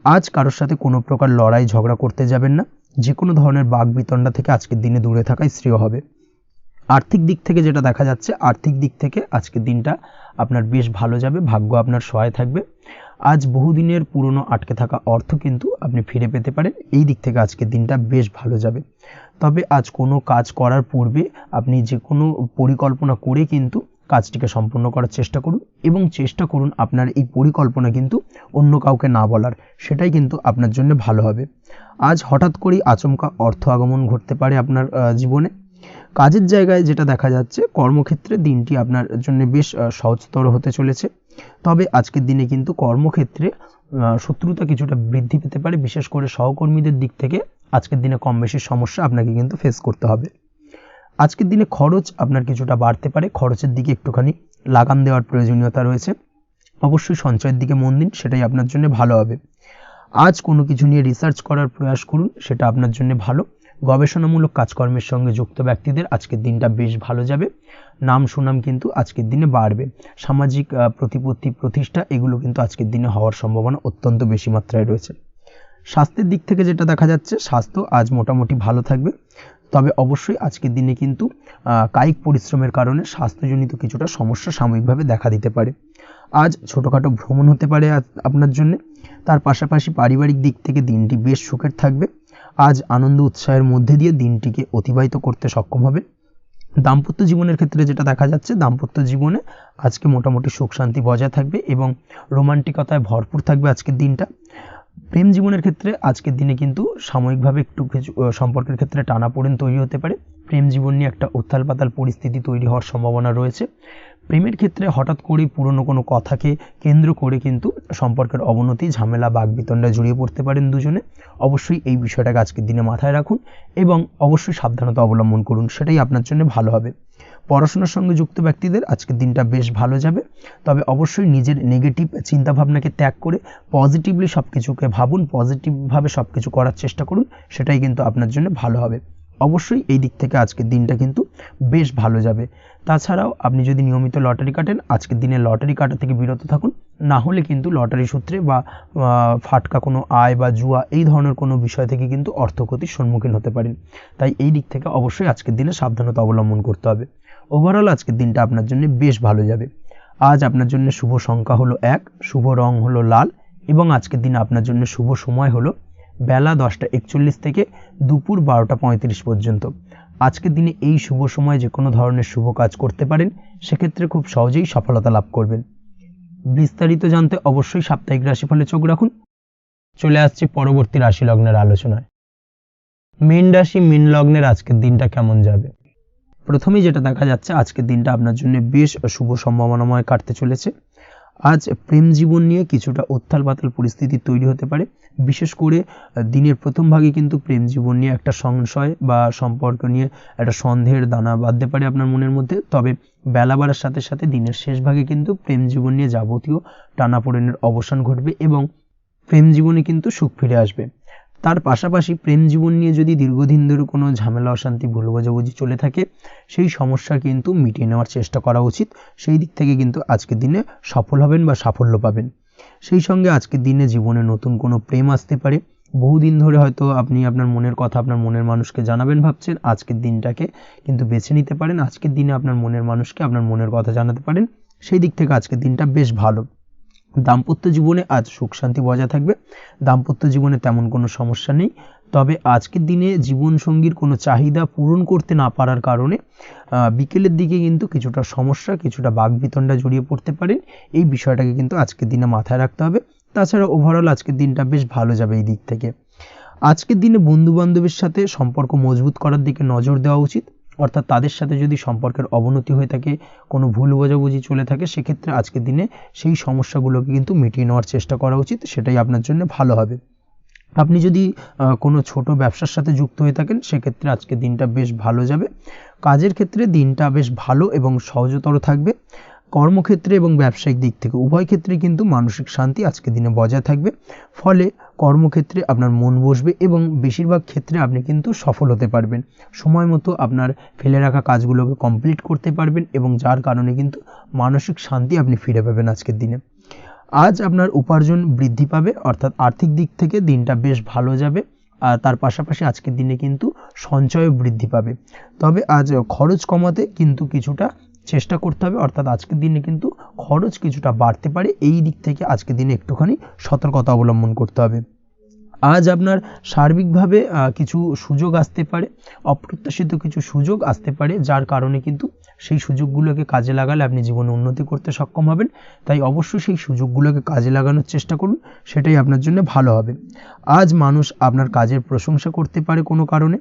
[SPEAKER 1] আজ কারোর সাথে কোনো প্রকার লড়াই ঝগড়া করতে যাবেন না। যে কোনো ধরনের বাকবিতণ্ডা থেকে আজকের দিনে দূরে থাকাই শ্রেয় হবে। আর্থিক দিক থেকে যেটা দেখা যাচ্ছে, আর্থিক দিক থেকে আজকের দিনটা আপনার বেশ ভালো যাবে, ভাগ্য আপনার সহায় থাকবে। আজ বহুদিনের পুরনো আটকে থাকা অর্থ কিন্তু আপনি ফিরে পেতে পারেন। এই দিক থেকে আজকের দিনটা বেশ ভালো যাবে। তবে আজ কোনো কাজ করার পূর্বে আপনি যে কোনো পরিকল্পনা করে কিন্তু কাজটিকে সম্পূর্ণ করার চেষ্টা করুন এবং চেষ্টা করুন আপনার এই পরিকল্পনা কিন্তু অন্য কাউকে না বলার, সেটাই কিন্তু আপনার জন্য ভালো হবে। আজ হঠাৎ করেই আচমকা অর্থ আগমন ঘটতে পারে আপনার জীবনে। কাজের জায়গায় যেটা দেখা যাচ্ছে, কর্মক্ষেত্রে দিনটি আপনার জন্য বেশ সহজতর হতে চলেছে। তবে আজকের দিনে কিন্তু কর্মক্ষেত্রে শত্রুতা কিছুটা বৃদ্ধি পেতে পারে, বিশেষ করে সহকর্মীদের দিক থেকে আজকের দিনে কম বেশি সমস্যা আপনাকে কিন্তু ফেস করতে হবে। আজকের দিনে খরচ আপনার কিছুটা বাড়তে পারে, খরচের দিকে একটুখানি লাগাম দেওয়ার প্রয়োজনীয়তা রয়েছে। অবশ্যই সঞ্চয়ের দিকে মন দিন, সেটাই আপনার জন্য ভালো হবে। আজ কোনো কিছু নিয়ে রিসার্চ করার প্রয়াস করুন, সেটা আপনার জন্য ভালো। গবেষণামূলক কাজকর্মের সঙ্গে যুক্ত ব্যক্তিদের আজকের দিনটা বেশ ভালো যাবে। নাম সুনাম কিন্তু আজকের দিনে বাড়বে। সামাজিক প্রতিপত্তি প্রতিষ্ঠা এগুলো কিন্তু আজকের দিনে হওয়ার সম্ভাবনা অত্যন্ত বেশি মাত্রায় রয়েছে। স্বাস্থ্যের দিক থেকে যেটা দেখা যাচ্ছে, স্বাস্থ্য আজ মোটামুটি ভালো থাকবে। তবে অবশ্যই আজকের দিনে কিন্তু কায়িক পরিশ্রমের কারণে স্বাস্থ্যজনিত কিছুটা সমস্যা সাময়িকভাবে দেখা দিতে পারে। আজ ছোটোখাটো ভ্রমণ হতে পারে আপনার জন্য। তার পাশাপাশি পারিবারিক দিক থেকে দিনটি বেশ সুখের থাকবে। আজ আনন্দ উৎসাহের মধ্যে দিয়ে দিনটিকে অতিবাহিত করতে সক্ষম হবে। দাম্পত্য জীবনের ক্ষেত্রে যেটা দেখা যাচ্ছে, দাম্পত্য জীবনে আজকে মোটামুটি সুখ শান্তি বজায় থাকবে এবং রোমান্টিকতায় ভরপুর থাকবে আজকের দিনটা। প্রেম জীবনের ক্ষেত্রে আজকের দিনে কিন্তু সাময়িকভাবে একটু কিছু সম্পর্কের ক্ষেত্রে টানাপোড়েন তৈরি হতে পারে। প্রেম জীবন নিয়ে একটা উত্থাল পাতাল পরিস্থিতি তৈরি হওয়ার সম্ভাবনা রয়েছে। প্রেমের ক্ষেত্রে হঠাৎ করেই পুরনো কোনো কথাকে কেন্দ্র করে কিন্তু সম্পর্কের অবনতি, ঝামেলা, বাগবিতণ্ডায় জড়িয়ে পড়তে পারেন দুজনে। অবশ্যই এই বিষয়টাকে আজকের দিনে মাথায় রাখুন এবং অবশ্যই সাবধানতা অবলম্বন করুন, সেটাই আপনার জন্য ভালো হবে। পড়াশোনার সঙ্গে যুক্ত ব্যক্তিদের আজকের দিনটা বেশ ভালো যাবে, তবে অবশ্যই নিজের নেগেটিভ চিন্তাভাবনাকে ত্যাগ করে পজিটিভলি সব কিছুকে ভাবুন, পজিটিভভাবে সব কিছু করার চেষ্টা করুন, সেটাই কিন্তু আপনার জন্য ভালো হবে। অবশ্যই এই দিক থেকে আজকের দিনটা কিন্তু বেশ ভালো যাবে। তাছাড়াও আপনি যদি নিয়মিত লটারি কাটেন, আজকের দিনে লটারি কাটা থেকে বিরত থাকুন, না হলে কিন্তু লটারি সূত্রে বা ফাটকা কোনো আয় বা জুয়া এই ধরনের কোনো বিষয় থেকে কিন্তু অর্থক্ষতির সম্মুখীন হতে পারেন। তাই এই দিক থেকে অবশ্যই আজকের দিনে সাবধানতা অবলম্বন করতে হবে। ওভারঅল আজকের দিনটা আপনার জন্য বেশ ভালো যাবে। আজ আপনার জন্য শুভ সংখ্যা হলো 1, শুভ রং হলো লাল এবং আজকের দিনে আপনার জন্য শুভ সময় হলো বেলা 10:41 থেকে দুপুর 12:35 পর্যন্ত। আজকের দিনে এই শুভ সময়ে যে কোনো ধরনের শুভ কাজ করতে পারেন, সেক্ষেত্রে খুব সহজেই সফলতা লাভ করবেন। বিস্তারিত জানতে অবশ্যই সাপ্তাহিক রাশিফলে চোখ রাখুন। চলে আসছি পরবর্তী রাশি লগ্নের আলোচনায়। মীন রাশি, মীন লগ্নের আজকের দিনটা কেমন যাবে? প্রথমেই যেটা দেখা যাচ্ছে, আজকের দিনটা আপনার জন্য বেশ শুভ সম্ভাবনাময় কাটতে চলেছে। আজ প্রেম জীবন নিয়ে কিছুটা উত্থাল পাতাল পরিস্থিতি তৈরি হতে পারে। বিশেষ করে দিনের প্রথম ভাগে কিন্তু প্রেম জীবন নিয়ে একটা সংশয় বা সম্পর্ক নিয়ে একটা সন্দেহের দানা বাঁধতে পারে আপনার মনের মধ্যে। তবে বেলা বাড়ার সাথে সাথে দিনের শেষ ভাগে কিন্তু প্রেম জীবন নিয়ে যাবতীয় টানাপোড়েনের অবসান ঘটবে এবং প্রেম জীবনে কিন্তু সুখ ফিরে আসবে। তার পাশাপাশি প্রেম জীবন নিয়ে যদি দীর্ঘদিন ধরে কোনো ঝামেলা, অশান্তি, ভুল বোঝাবুঝি চলে থাকে, সেই সমস্যা কিন্তু মিটিয়ে নেওয়ার চেষ্টা করা উচিত। সেই দিক থেকে কিন্তু আজকের দিনে সফল হবেন বা সাফল্য পাবেন। সেই সঙ্গে আজকের দিনে জীবনে নতুন কোনো প্রেম আসতে পারে। বহুদিন ধরে হয়তো আপনি আপনার মনের কথা আপনার মনের মানুষকে জানাবেন ভাবছেন, আজকের দিনটাকে কিন্তু বেছে নিতে পারেন। আজকের দিনে আপনার মনের মানুষকে আপনার মনের কথা জানাতে পারেন। সেই দিক থেকে আজকের দিনটা বেশ ভালো। দাম্পত্য জীবনে আজ সুখ শান্তি বজায় থাকবে। দাম্পত্য জীবনে তেমন কোনো সমস্যা নেই। তবে আজকের দিনে জীবনসঙ্গীর কোনো চাহিদা পূরণ করতে না পারার কারণে বিকেলের দিকে কিন্তু কিছুটা সমস্যা, কিছুটা বাকবিতণ্ডা জড়িয়ে পড়তে পারেন। এই বিষয়টাকে কিন্তু আজকের দিনে মাথায় রাখতে হবে। তাছাড়া ওভারঅল আজকের দিনটা বেশ ভালো যাবে এই দিক থেকে। আজকের দিনে বন্ধু বান্ধবের সাথে সম্পর্ক মজবুত করার দিকে নজর দেওয়া উচিত। অর্থাৎ তাদের সাথে যদি সম্পর্কের অবনতি হয়ে থাকে, কোনো ভুল বোঝাবুঝি চলে থাকে, সেক্ষেত্রে আজকের দিনে সেই সমস্যাগুলোকে কিন্তু মিটিয়ে নেওয়ার চেষ্টা করা উচিত। সেটাই আপনার জন্য ভালো হবে। আপনি যদি কোনো ছোট ব্যবসার সাথে যুক্ত হয়ে থাকেন, সেক্ষেত্রে আজকের দিনটা বেশ ভালো যাবে। কাজের ক্ষেত্রে দিনটা বেশ ভালো এবং সহজতর থাকবে। কর্মক্ষেত্রে এবং ব্যবসায়িক দিক থেকে উভয় ক্ষেত্রে কিন্তু মানসিক শান্তি আজকের দিনে বজায় থাকবে। ফলে কর্মক্ষেত্রে আপনার মন বসবে এবং বেশিরভাগ ক্ষেত্রে আপনি কিন্তু সফল হতে পারবেন। সময় মতো আপনার ফেলে রাখা কাজগুলোকে কমপ্লিট করতে পারবেন এবং যার কারণে কিন্তু মানসিক শান্তি আপনি ফিরে পাবেন আজকের দিনে। আজ আপনার উপার্জন বৃদ্ধি পাবে, অর্থাৎ আর্থিক দিক থেকে দিনটা বেশ ভালো যাবে। আর তার পাশাপাশি আজকের দিনে কিন্তু সঞ্চয় বৃদ্ধি পাবে। তবে আজ খরচ কমাতে কিন্তু কিছুটা চেষ্টা করতে হবে, অর্থাৎ আজকের দিনে কিন্তু খরচ কিছুটা বাড়তে পারে। এই দিক থেকে আজকের দিনে একটুখানি সতর্কতা অবলম্বন করতে হবে। আজ আপনার সার্বিকভাবে কিছু সুযোগ আসতে পারে, অপ্রত্যাশিত কিছু সুযোগ আসতে পারে, যার কারণে কিন্তু সেই সুযোগগুলোকে কাজে লাগালে আপনি জীবনে উন্নতি করতে সক্ষম হবেন। তাই অবশ্যই সেই সুযোগগুলোকে কাজে লাগানোর চেষ্টা করুন, সেটাই আপনার জন্য ভালো হবে। আজ মানুষ আপনার কাজের প্রশংসা করতে পারে কোনো কারণে।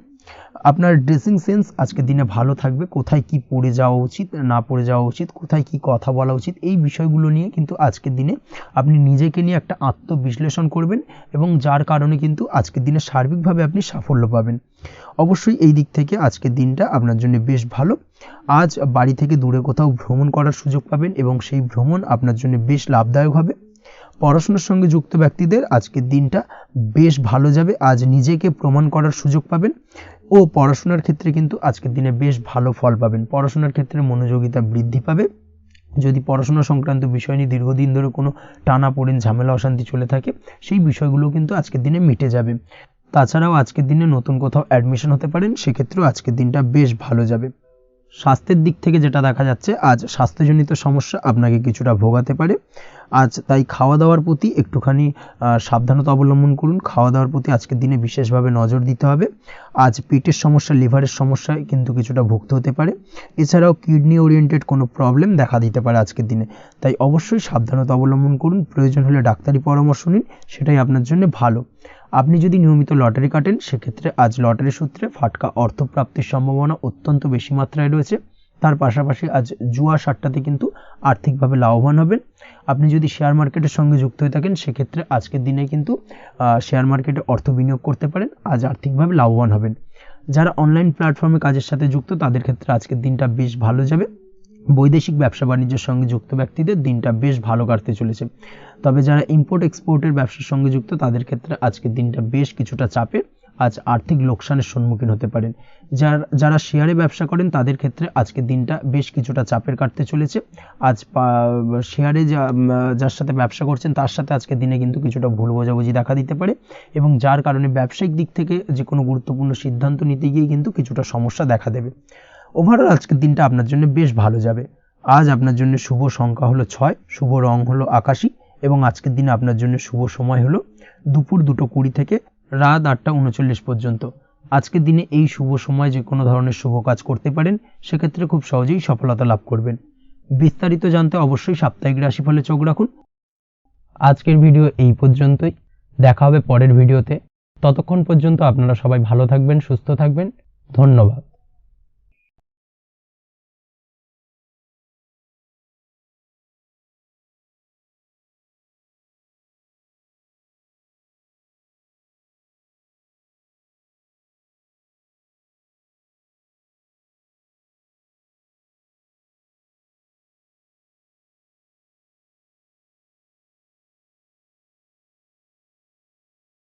[SPEAKER 1] আপনার ড্রেসিং সেন্স আজকের দিনে ভালো থাকবে। কোথায় কি পরে যাওয়া উচিত, না পরে যাওয়া উচিত, কোথায় কি কথা বলা উচিত, এই বিষয়গুলো নিয়ে কিন্তু আজকের দিনে আপনি নিজেকে নিয়ে একটা আত্মবিশ্লেষণ করবেন এবং যার কারণে কিন্তু আজকের দিনে সার্বিকভাবে আপনি সাফল্য পাবেন। অবশ্যই এই দিক থেকে আজকের দিনটা আপনার জন্য বেশ ভালো। আজ বাড়ি থেকে দূরে কোথাও ভ্রমণ করার সুযোগ পাবেন এবং সেই ভ্রমণ আপনার জন্য বেশ লাভদায়ক হবে। পড়াশোনার সঙ্গে যুক্ত ব্যক্তিদের আজকের দিনটা বেশ ভালো যাবে। আজ নিজেকে প্রমাণ করার সুযোগ পাবেন ও পড়াশোনার ক্ষেত্রে কিন্তু আজকের দিনে বেশ ভালো ফল পাবেন। পড়াশোনার ক্ষেত্রে মনোযোগিতা বৃদ্ধি পাবে। যদি পড়াশোনা সংক্রান্ত বিষয় নিয়ে দীর্ঘদিন ধরে কোনো টানাপোড়েন, ঝামেলা, অশান্তি চলে থাকে, সেই বিষয়গুলো কিন্তু আজকের দিনে মিটে যাবে। তাছাড়াও আজকের দিনে নতুন কোথাও অ্যাডমিশন হতে পারেন, সেক্ষেত্রেও আজকের দিনটা বেশ ভালো যাবে। স্বাস্থ্যের দিক থেকে যেটা দেখা যাচ্ছে, আজ স্বাস্থ্যজনিত সমস্যা আপনাকে কিছুটা ভোগাতে পারে। আজ তাই খাওয়া দাওয়ার প্রতি একটুখানি সাবধানতা অবলম্বন করুন। খাওয়া দাওয়ার প্রতি আজকের দিনে বিশেষভাবে নজর দিতে হবে। আজ পেটের সমস্যা, লিভারের সমস্যায় কিন্তু কিছুটা ভুগতে হতে পারে। এছাড়াও কিডনি ওরিয়েন্টেড কোনো প্রবলেম দেখা দিতে পারে আজকের দিনে, তাই অবশ্যই সাবধানতা অবলম্বন করুন। প্রয়োজন হলে ডাক্তারি পরামর্শ নিন, সেটাই আপনার জন্য ভালো। আপনি যদি নিয়মিত লটারি কাটেন, সেক্ষেত্রে আজ লটারি সূত্রে ফাটকা অর্থপ্রাপ্তির সম্ভাবনা অত্যন্ত বেশি মাত্রায় রয়েছে। তার পাশাপাশি আজ জুয়া সাট্টাতে কিন্তু আর্থিকভাবে লাভবান হবেন। আপনি যদি শেয়ার মার্কেটের সঙ্গে যুক্ত হয়ে থাকেন, সেক্ষেত্রে আজকের দিনে কিন্তু শেয়ার মার্কেটে অর্থ বিনিয়োগ করতে পারেন, আজ আর্থিকভাবে লাভবান হবেন। যারা অনলাইন প্ল্যাটফর্মে কাজের সাথে যুক্ত, তাদের ক্ষেত্রে আজকের দিনটা বেশ ভালো যাবে। বৈদেশিক ব্যবসা বাণিজ্যের সঙ্গে যুক্ত ব্যক্তিদের দিনটা বেশ ভালো কাটতে চলেছে। তবে যারা ইম্পোর্ট এক্সপোর্টের ব্যবসার সঙ্গে যুক্ত, তাদের ক্ষেত্রে আজকের দিনটা বেশ কিছুটা চাপের। আজ আর্থিক লোকসানের সম্মুখীন হতে পারেন। যারা শেয়ারে ব্যবসা করেন, তাদের ক্ষেত্রে আজকের দিনটা বেশ কিছুটা চাপের কাটতে চলেছে। আজ শেয়ারে যার সাথে ব্যবসা করছেন, তার সাথে আজকের দিনে কিন্তু কিছুটা ভুল বোঝাবুঝি দেখা দিতে পারে, এবং যার কারণে ব্যবসায়িক দিক থেকে যে কোনো গুরুত্বপূর্ণ সিদ্ধান্ত নিতে গিয়ে কিন্তু কিছুটা সমস্যা দেখা দেবে। ওভারঅল আজকের দিনটা আপনার জন্য বেশ ভালো যাবে। আজ আপনার জন্য শুভ সংখ্যা হলো 6, শুভ রং হলো আকাশী, এবং আজকের দিনে আপনার জন্য শুভ সময় হলো দুপুর 2:20 থেকে রাত 8:39 পর্যন্ত। আজকের দিনে এই শুভ সময় যে কোনো ধরনের শুভ কাজ করতে পারেন, সেক্ষেত্রে খুব সহজেই সফলতা লাভ করবেন। বিস্তারিত জানতে অবশ্যই সাপ্তাহিক রাশিফলে চোখ রাখুন। আজকের ভিডিও এই পর্যন্তই, দেখা হবে পরের ভিডিওতে। ততক্ষণ পর্যন্ত আপনারা সবাই ভালো থাকবেন, সুস্থ থাকবেন। ধন্যবাদ।